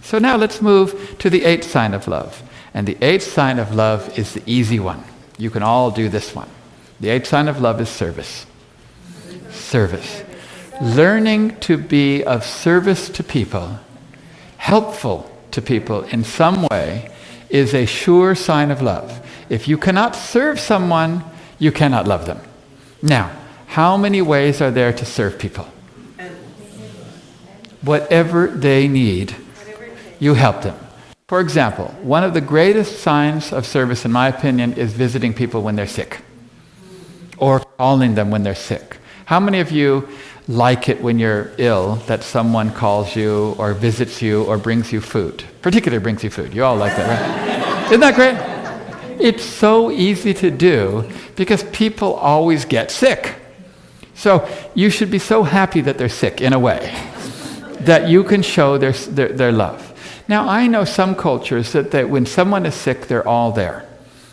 So now let's move to the 8th sign of love. And the 8th sign of love is the easy one. You can all do this one. The 8th sign of love is service. Service. Learning to be of service to people, helpful to people in some way, is a sure sign of love. If you cannot serve someone, you cannot love them. Now, how many ways are there to serve people? Whatever they need, you help them. For example, one of the greatest signs of service, in my opinion, is visiting people when they're sick, or calling them when they're sick. How many of you like it when you're ill that someone calls you or visits you or brings you food? Particularly brings you food. You all like that, right? Isn't that great? It's so easy to do because people always get sick. So you should be so happy that they're sick in a way that you can show their love. Now, I know some cultures that when someone is sick, they're all there.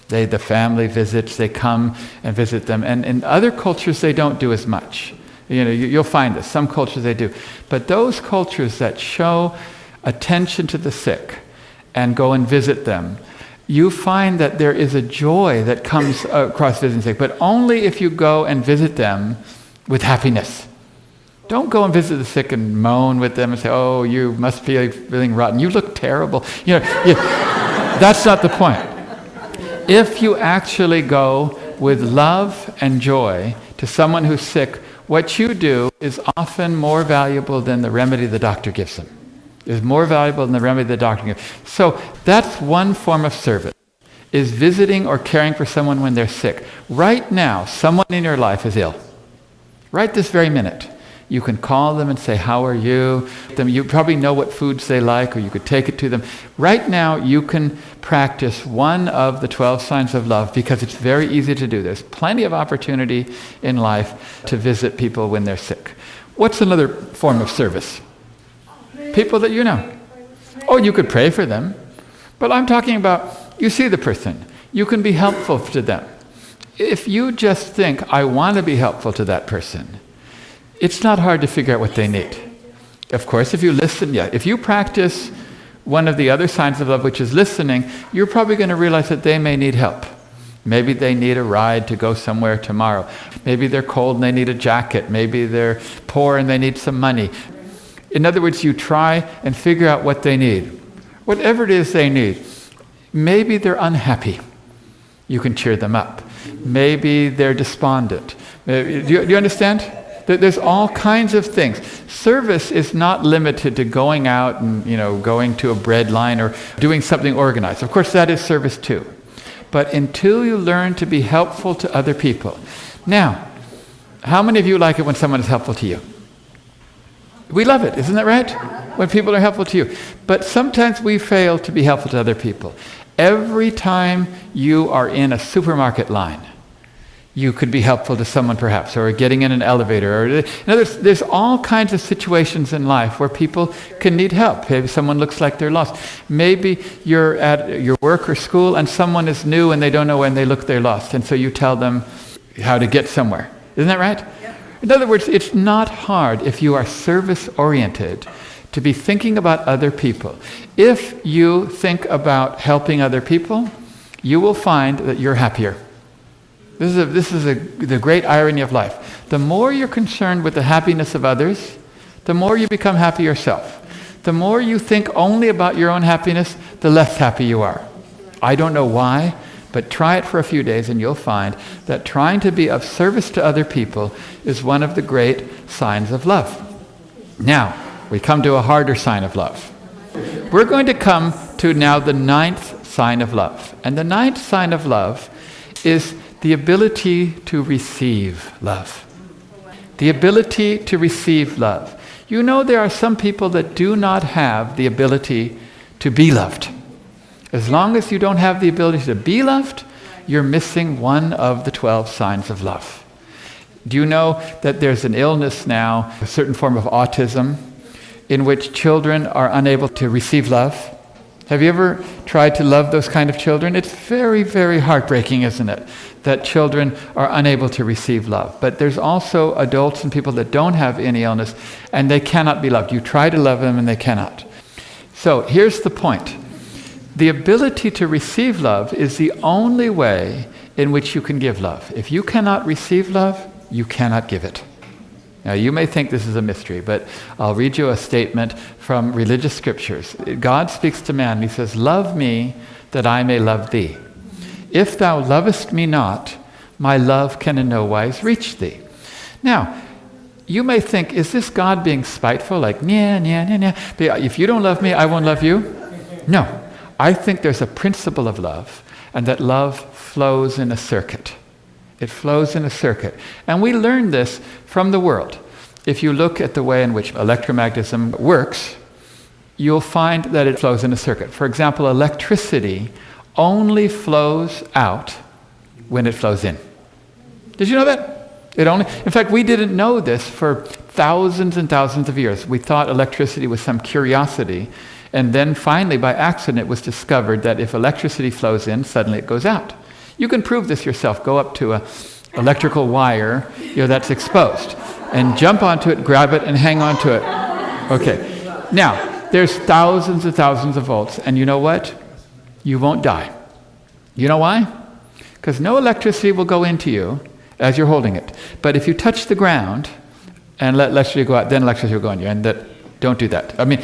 The family visits, they come and visit them. And in other cultures, they don't do as much. You'll find this. Some cultures they do. But those cultures that show attention to the sick and go and visit them, you find that there is a joy that comes across visiting sick, but only if you go and visit them with happiness. Don't go and visit the sick and moan with them and say, oh, you must be feeling rotten. You look terrible. That's not the point. If you actually go with love and joy to someone who's sick, what you do is often more valuable than the remedy the doctor gives them. Is more valuable than the remedy the doctor gives. So that's one form of service, is visiting or caring for someone when they're sick. Right now, someone in your life is ill. Right this very minute. You can call them and say, how are you? You probably know what foods they like, or you could take it to them. Right now, you can practice one of the 12 signs of love because it's very easy to do. There's plenty of opportunity in life to visit people when they're sick. What's another form of service? People that you know. Oh, you could pray for them. But I'm talking about, you see the person. You can be helpful to them. If you just think, I want to be helpful to that person, it's not hard to figure out what they need. Of course, if you listen, if you practice one of the other signs of love, which is listening, you're probably going to realize that they may need help. Maybe they need a ride to go somewhere tomorrow. Maybe they're cold and they need a jacket. Maybe they're poor and they need some money. In other words, you try and figure out what they need. Whatever it is they need. Maybe they're unhappy. You can cheer them up. Maybe they're despondent. Do you understand? There's all kinds of things. Service is not limited to going out and, going to a bread line or doing something organized. Of course, that is service too. But until you learn to be helpful to other people. Now, how many of you like it when someone is helpful to you? We love it, isn't that right? When people are helpful to you. But sometimes we fail to be helpful to other people. Every time you are in a supermarket line, you could be helpful to someone perhaps, or getting in an elevator. In other words, there's all kinds of situations in life where people can need help. Maybe someone looks like they're lost. Maybe you're at your work or school and someone is new and they don't know when they look they're lost. And so you tell them how to get somewhere. Isn't that right? Yeah. In other words, it's not hard if you are service-oriented to be thinking about other people. If you think about helping other people, you will find that you're happier. This is the great irony of life. The more you're concerned with the happiness of others, the more you become happy yourself. The more you think only about your own happiness, the less happy you are. I don't know why, but try it for a few days and you'll find that trying to be of service to other people is one of the great signs of love. Now, we come to a harder sign of love. We're going to come to now the 9th sign of love. And the 9th sign of love is the ability to receive love. The ability to receive love. You know, there are some people that do not have the ability to be loved. As long as you don't have the ability to be loved, you're missing one of the 12 signs of love. Do you know that there's an illness now, a certain form of autism, in which children are unable to receive love? Have you ever tried to love those kind of children? It's very, very heartbreaking, isn't it, that children are unable to receive love. But there's also adults and people that don't have any illness, and they cannot be loved. You try to love them, and they cannot. So here's the point. The ability to receive love is the only way in which you can give love. If you cannot receive love, you cannot give it. Now, you may think this is a mystery, but I'll read you a statement from religious scriptures. God speaks to man, and he says, "Love me, that I may love thee. If thou lovest me not, my love can in no wise reach thee." Now, you may think, is this God being spiteful? Like, if you don't love me, I won't love you? No. I think there's a principle of love, and that love flows in a circuit. It flows in a circuit. And we learn this from the world. If you look at the way in which electromagnetism works, you'll find that it flows in a circuit. For example, electricity only flows out when it flows in. Did you know that? In fact, we didn't know this for thousands and thousands of years. We thought electricity was some curiosity. And then finally, by accident, it was discovered that if electricity flows in, suddenly it goes out. You can prove this yourself. Go up to an electrical wire that's exposed and jump onto it, grab it, and hang on to it. Okay. Now, there's thousands and thousands of volts, and you know what? You won't die. You know why? Because no electricity will go into you as you're holding it. But if you touch the ground and let electricity go out, then electricity will go in you. And don't do that. I mean,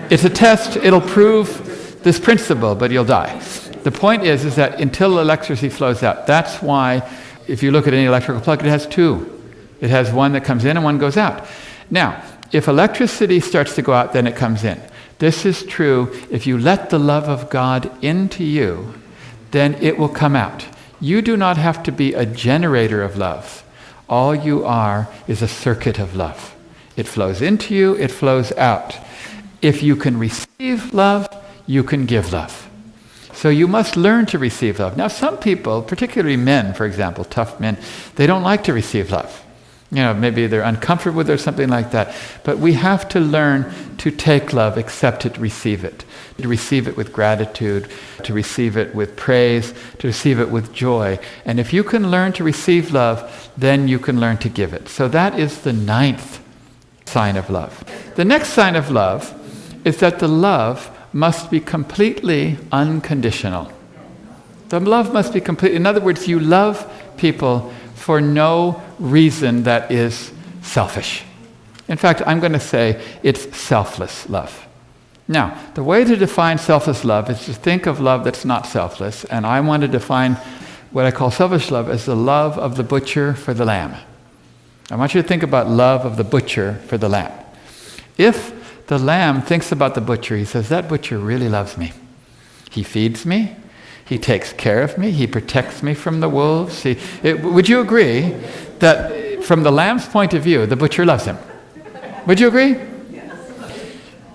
it's a test. It'll prove this principle, but you'll die. The point is that until electricity flows out, that's why if you look at any electrical plug, it has two. It has one that comes in and one goes out. Now, if electricity starts to go out, then it comes in. This is true. If you let the love of God into you, then it will come out. You do not have to be a generator of love. All you are is a circuit of love. It flows into you, it flows out. If you can receive love, you can give love. So you must learn to receive love. Now, some people, particularly men, for example, tough men, they don't like to receive love. Maybe they're uncomfortable with it or something like that. But we have to learn to take love, accept it, receive it. To receive it with gratitude, to receive it with praise, to receive it with joy. And if you can learn to receive love, then you can learn to give it. So that is the 9th sign of love. The next sign of love is that the love must be completely unconditional. The love must be complete. In other words, you love people for no reason that is selfish. In fact, I'm going to say it's selfless love. Now, the way to define selfless love is to think of love that's not selfless, and I want to define what I call selfish love as the love of the butcher for the lamb. I want you to think about love of the butcher for the lamb. If the lamb thinks about the butcher, he says, that butcher really loves me. He feeds me. He takes care of me. He protects me from the wolves. Would you agree that from the lamb's point of view, the butcher loves him? Would you agree? Yes.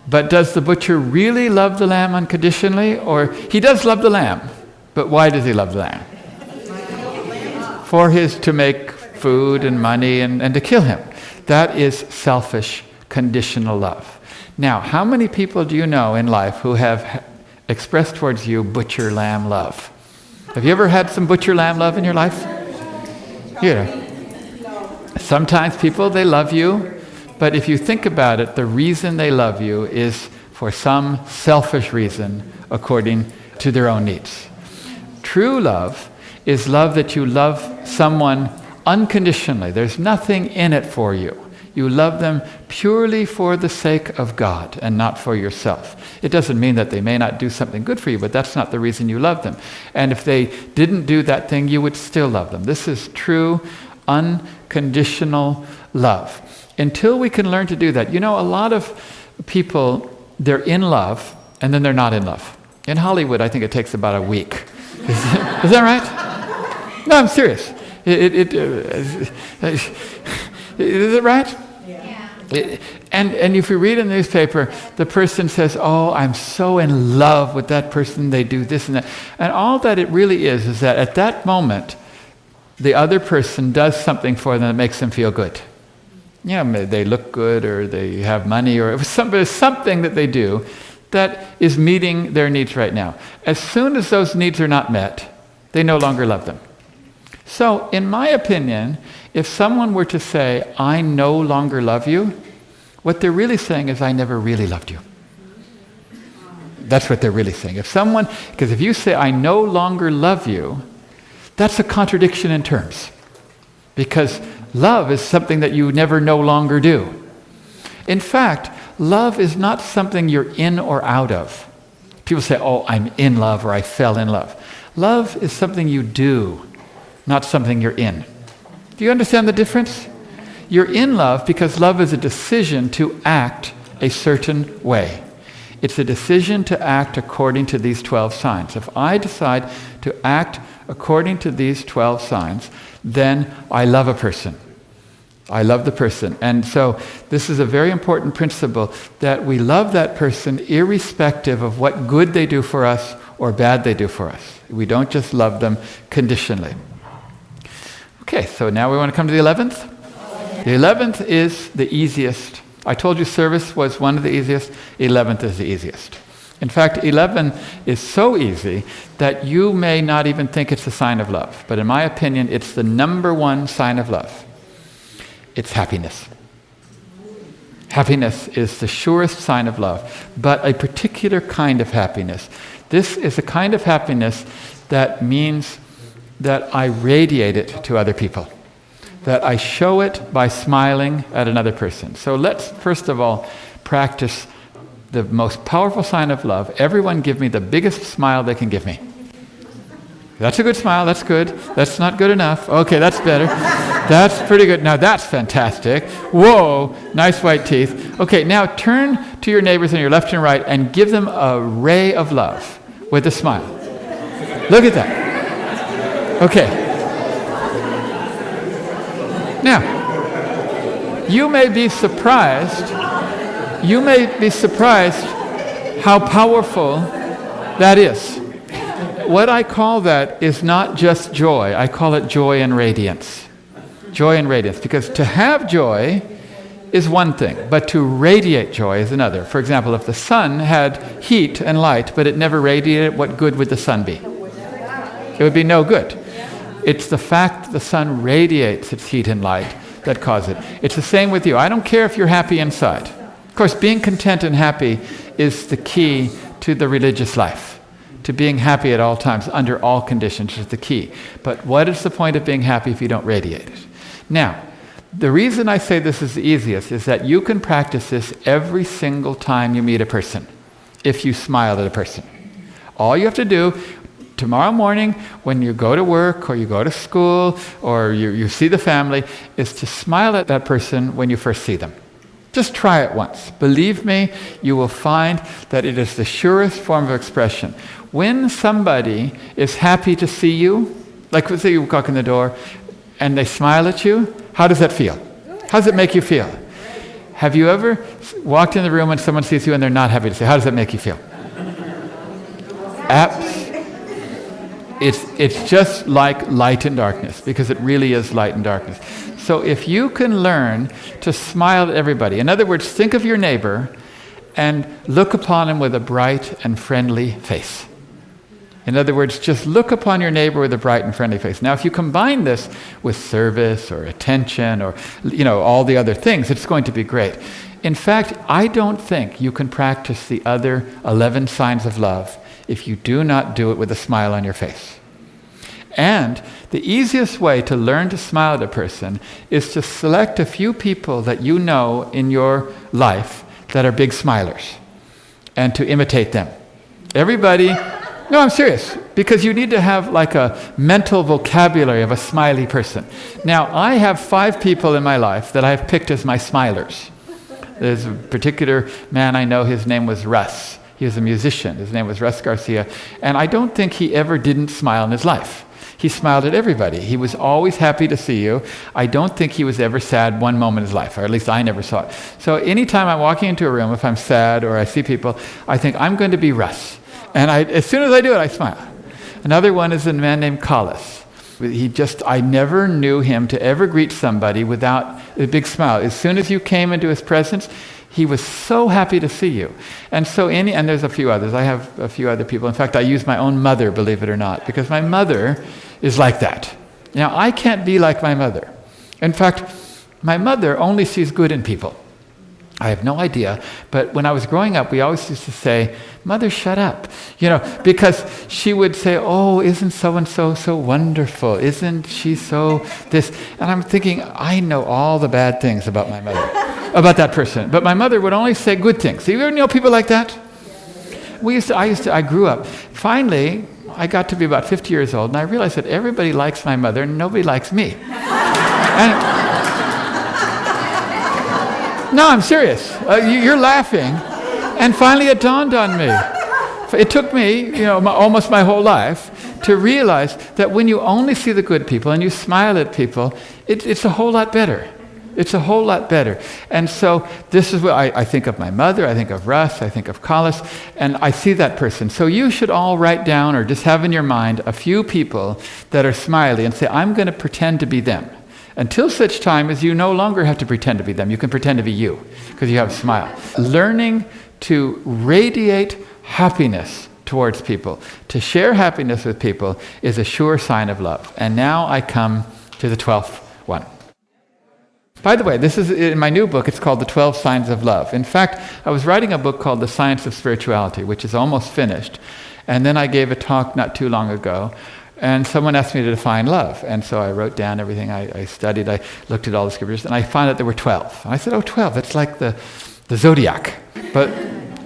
But does the butcher really love the lamb unconditionally? Or he does love the lamb, but why does he love the lamb? To make food and money and to kill him. That is selfish, conditional love. Now, how many people do you know in life who have expressed towards you butcher lamb love? Have you ever had some butcher lamb love in your life? Sometimes people, they love you, but if you think about it, the reason they love you is for some selfish reason according to their own needs. True love is love that you love someone unconditionally. There's nothing in it for you. You love them purely for the sake of God and not for yourself. It doesn't mean that they may not do something good for you, but that's not the reason you love them. And if they didn't do that thing, you would still love them. This is true, unconditional love. Until we can learn to do that. You know, a lot of people, they're in love, and then they're not in love. In Hollywood, I think it takes about a week. Is that right? No, I'm serious. Is it right? Yeah. And if you read in the newspaper, the person says, oh, I'm so in love with that person, they do this and that. And all that it really is that at that moment, the other person does something for them that makes them feel good. Yeah, they look good, or they have money, or something that they do that is meeting their needs right now. As soon as those needs are not met, they no longer love them. So, in my opinion, if someone were to say, I no longer love you, what they're really saying is, I never really loved you. That's what they're really saying. Because if you say, I no longer love you, that's a contradiction in terms. Because love is something that you never no longer do. In fact, love is not something you're in or out of. People say, oh, I'm in love, or I fell in love. Love is something you do, not something you're in. Do you understand the difference? You're in love because love is a decision to act a certain way. It's a decision to act according to these 12 signs. If I decide to act according to these 12 signs, then I love a person. I love the person. And so this is a very important principle, that we love that person irrespective of what good they do for us or bad they do for us. We don't just love them conditionally. Okay, so now we want to come to the 11th. The 11th is the easiest. I told you service was one of the easiest. 11th is the easiest. In fact, 11 is so easy that you may not even think it's a sign of love. But in my opinion, it's the number one sign of love. It's happiness. Happiness is the surest sign of love, but a particular kind of happiness. This is a kind of happiness that means that I radiate it to other people, that I show it by smiling at another person. So let's first of all practice the most powerful sign of love. Everyone give me the biggest smile they can give me. That's a good smile, that's good. That's not good enough. Okay, that's better. That's pretty good. Now that's fantastic. Whoa, nice white teeth. Okay, now turn to your neighbors on your left and right and give them a ray of love with a smile. Look at that. Okay. Now, you may be surprised how powerful that is. What I call that is not just joy. I call it joy and radiance. Joy and radiance. Because to have joy is one thing, but to radiate joy is another. For example, if the sun had heat and light, but it never radiated, what good would the sun be? It would be no good. It's the fact that the sun radiates its heat and light that causes it. It's the same with you. I don't care if you're happy inside. Of course, being content and happy is the key to the religious life. To being happy at all times, under all conditions, is the key. But what is the point of being happy if you don't radiate it? Now, the reason I say this is the easiest is that you can practice this every single time you meet a person, if you smile at a person. All you have to do tomorrow morning when you go to work or you go to school or you see the family is to smile at that person when you first see them. Just try it once. Believe me, you will find that it is the surest form of expression. When somebody is happy to see you, like let's say you walk in the door and they smile at you, how does that feel? How does it make you feel? Have you ever walked in the room and someone sees you and they're not happy to see you? How does that make you feel? It's just like light and darkness, because it really is light and darkness. So if you can learn to smile at everybody, in other words, think of your neighbor and look upon him with a bright and friendly face. In other words, just look upon your neighbor with a bright and friendly face. Now, if you combine this with service or attention or, all the other things, it's going to be great. In fact, I don't think you can practice the other 11 signs of love if you do not do it with a smile on your face. And the easiest way to learn to smile at a person is to select a few people that you know in your life that are big smilers and to imitate them. Everybody, no, I'm serious, because you need to have like a mental vocabulary of a smiley person. Now, I have 5 people in my life that I've picked as my smilers. There's a particular man I know, his name was Russ. He was a musician. His name was Russ Garcia. And I don't think he ever didn't smile in his life. He smiled at everybody. He was always happy to see you. I don't think he was ever sad one moment in his life, or at least I never saw it. So anytime I'm walking into a room, if I'm sad or I see people, I think, I'm going to be Russ. And as soon as I do it, I smile. Another one is a man named Collis. I never knew him to ever greet somebody without a big smile. As soon as you came into his presence, he was so happy to see you. And there's a few others. I have a few other people. In fact, I use my own mother, believe it or not, because my mother is like that. Now, I can't be like my mother. In fact, my mother only sees good in people. I have no idea, but when I was growing up, we always used to say, "Mother, shut up," because she would say, "Oh, isn't so-and-so so wonderful? Isn't she so this?" And I'm thinking, I know all the bad things about my mother, about that person, but my mother would only say good things. Do you ever know people like that? I grew up. Finally, I got to be about 50 years old, and I realized that everybody likes my mother, and nobody likes me. No, I'm serious. You're laughing. And finally it dawned on me. It took me, almost my whole life to realize that when you only see the good people and you smile at people, it's a whole lot better. It's a whole lot better. And so this is what I think of my mother, I think of Russ, I think of Collis, and I see that person. So you should all write down or just have in your mind a few people that are smiley and say, I'm going to pretend to be them. Until such time as you no longer have to pretend to be them. You can pretend to be you because you have a smile. Learning to radiate happiness towards people, to share happiness with people is a sure sign of love. And now I come to the 12th one. By the way, this is in my new book. It's called The 12 Signs of Love. In fact, I was writing a book called The Science of Spirituality, which is almost finished. And then I gave a talk not too long ago. And someone asked me to define love. And so I wrote down everything I studied. I looked at all the scriptures, and I found out there were 12. And I said, 12, that's like the zodiac. But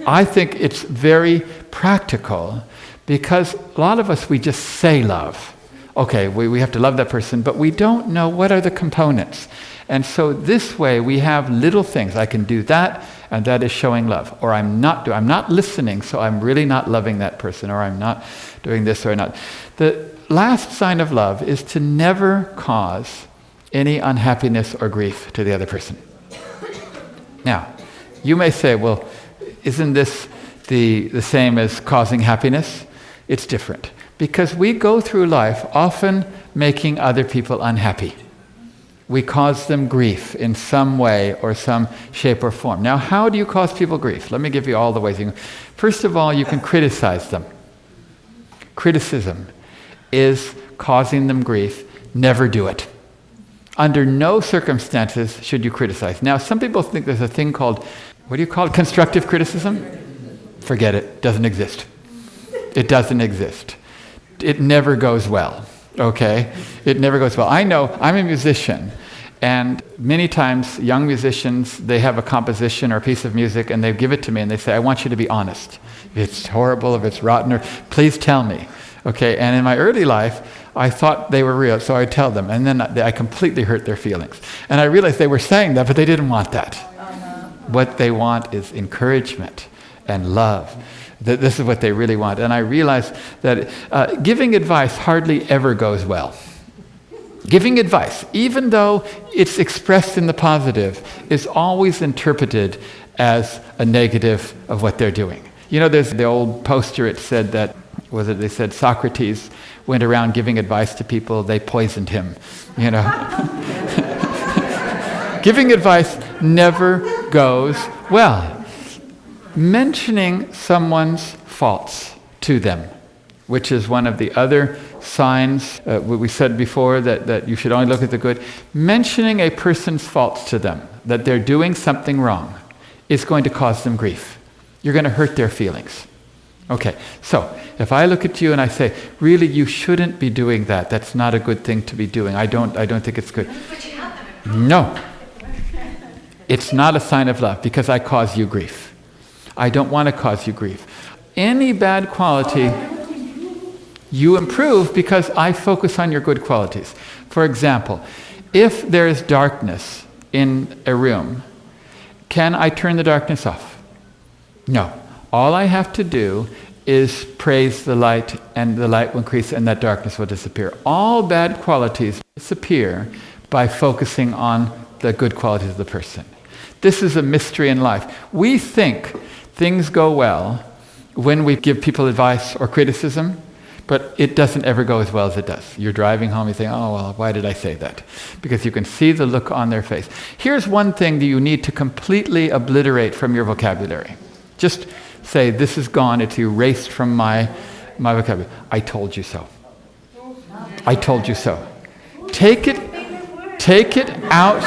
I think it's very practical because a lot of us, we just say love. Okay, we have to love that person, but we don't know what are the components. And so this way we have little things. I can do that, and that is showing love. Or I'm not listening, so I'm really not loving that person. Or I'm not doing this or not. The last sign of love is to never cause any unhappiness or grief to the other person. Now, you may say, well, isn't this the same as causing happiness? It's different. Because we go through life often making other people unhappy. We cause them grief in some way or some shape or form. Now, how do you cause people grief? Let me give you all the ways you can. First of all, you can criticize them. Criticism is causing them grief. Never do it. Under no circumstances should you criticize. Now, some people think there's a thing called, what do you call it, constructive criticism? Forget it. Doesn't exist. It doesn't exist. It never goes well, okay? It never goes well. I know, I'm a musician, and many times young musicians, they have a composition or a piece of music, and they give it to me, and they say, I want you to be honest. If it's horrible, if it's rotten, or please tell me. Okay, and in my early life, I thought they were real, so I'd tell them, and then I completely hurt their feelings. And I realized they were saying that, but they didn't want that. What they want is encouragement and love. This is what they really want. And I realized that giving advice hardly ever goes well. Giving advice, even though it's expressed in the positive, is always interpreted as a negative of what they're doing. You know, there's the old poster, it said that, they said Socrates went around giving advice to people, they poisoned him, you know. Giving advice never goes well. Mentioning someone's faults to them which is one of the other signs. We said before that you should only look at the good. Mentioning a person's faults to them, that they're doing something wrong, is going to cause them grief. You're going to hurt their feelings. Okay, so if I look at you and I say, really, you shouldn't be doing that. That's not a good thing to be doing. I don't think it's good. No. It's not a sign of love because I cause you grief. I don't want to cause you grief. Any bad quality, you improve because I focus on your good qualities. For example, if there is darkness in a room, can I turn the darkness off? No. All I have to do is praise the light, and the light will increase and that darkness will disappear. All bad qualities disappear by focusing on the good qualities of the person. This is a mystery in life. We think things go well when we give people advice or criticism, but it doesn't ever go as well as it does. You're driving home, you think, oh, well, why did I say that? Because you can see the look on their face. Here's one thing that you need to completely obliterate from your vocabulary. Just say, this is gone, it's erased from my vocabulary. I told you so. I told you so. Take it out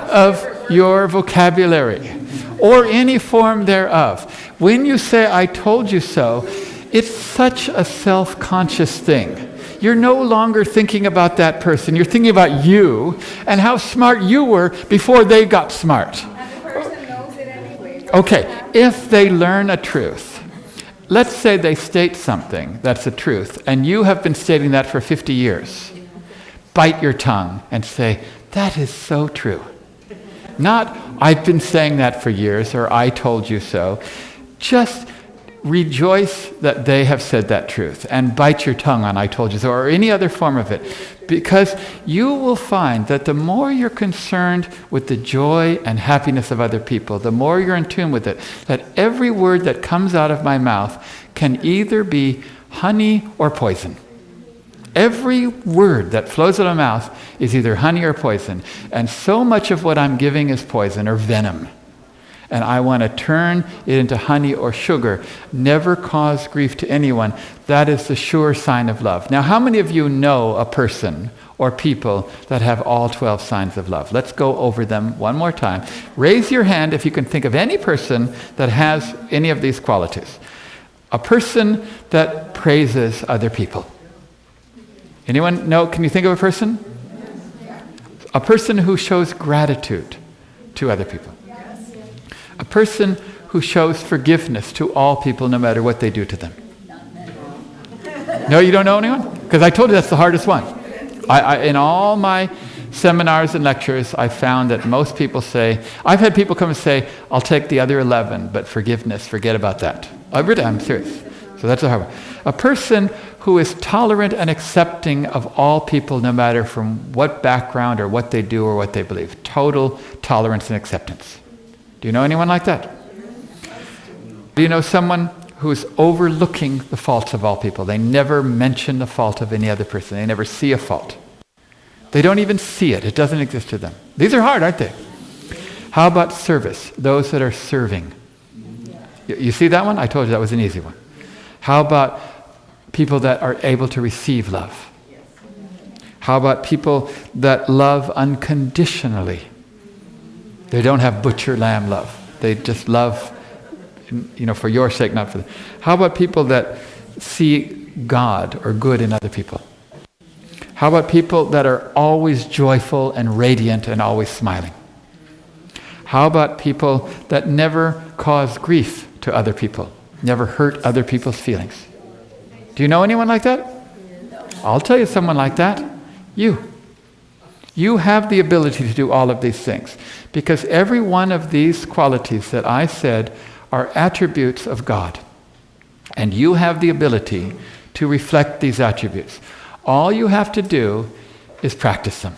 of your vocabulary or any form thereof. When you say, I told you so, it's such a self-conscious thing. You're no longer thinking about that person. You're thinking about you and how smart you were before they got smart. Okay, if they learn a truth, let's say they state something that's a truth, and you have been stating that for 50 years. Bite your tongue and say, that is so true. Not, I've been saying that for years, or I told you so. Just rejoice that they have said that truth, and bite your tongue on I told you so, or any other form of it. Because you will find that the more you're concerned with the joy and happiness of other people, the more you're in tune with it, that every word that comes out of my mouth can either be honey or poison. Every word that flows out of my mouth is either honey or poison. And so much of what I'm giving is poison or venom. And I want to turn it into honey or sugar. Never cause grief to anyone. That is the sure sign of love. Now, how many of you know a person or people that have all 12 signs of love? Let's go over them one more time. Raise your hand if you can think of any person that has any of these qualities. A person that praises other people. Anyone know? Can you think of a person? A person who shows gratitude to other people. A person who shows forgiveness to all people no matter what they do to them. No, you don't know anyone? Because I told you that's the hardest one. In all my seminars and lectures, I found that most people say, I've had people come and say, I'll take the other 11, but forgiveness, forget about that. I'm serious. So that's a hard one. A person who is tolerant and accepting of all people no matter from what background or what they do or what they believe. Total tolerance and acceptance. Do you know anyone like that? Do you know someone who's overlooking the faults of all people? They never mention the fault of any other person. They never see a fault. They don't even see it. It doesn't exist to them. These are hard, aren't they? How about service? Those that are serving. You see that one? I told you that was an easy one. How about people that are able to receive love? How about people that love unconditionally? They don't have butcher lamb love. They just love, for your sake, not for them. How about people that see God or good in other people? How about people that are always joyful and radiant and always smiling? How about people that never cause grief to other people, never hurt other people's feelings? Do you know anyone like that? I'll tell you someone like that. You. You have the ability to do all of these things because every one of these qualities that I said are attributes of God. And you have the ability to reflect these attributes. All you have to do is practice them.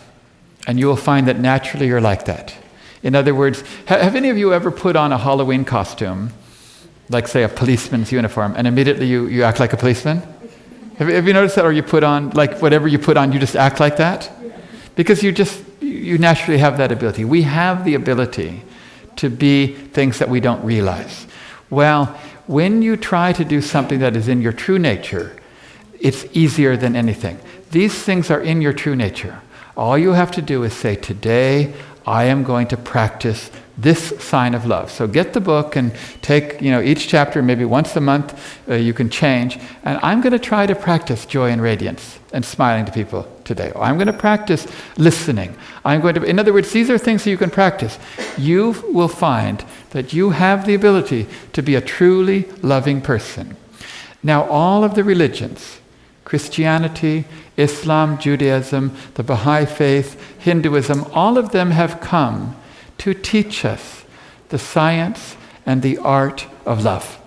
And you will find that naturally you're like that. In other words, have any of you ever put on a Halloween costume, like say a policeman's uniform, and immediately you act like a policeman? Have you noticed that? Or you put on, like whatever you put on, you just act like that? Because you naturally have that ability. We have the ability to be things that we don't realize. Well, when you try to do something that is in your true nature, it's easier than anything. These things are in your true nature. All you have to do is say, today I am going to practice this sign of love. So get the book and take, each chapter, maybe once a month, you can change. And I'm going to try to practice joy and radiance and smiling to people today. I'm going to practice listening. In other words, these are things that you can practice. You will find that you have the ability to be a truly loving person. Now, all of the religions, Christianity, Islam, Judaism, the Baha'i faith, Hinduism, all of them have come to teach us the science and the art of love.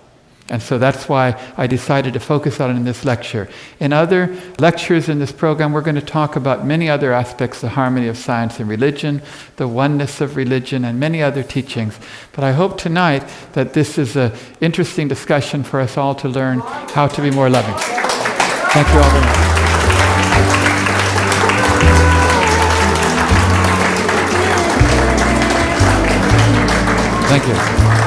And so that's why I decided to focus on it in this lecture. In other lectures in this program, we're going to talk about many other aspects, the harmony of science and religion, the oneness of religion, and many other teachings. But I hope tonight that this is an interesting discussion for us all to learn how to be more loving. Thank you all very much. Thank you.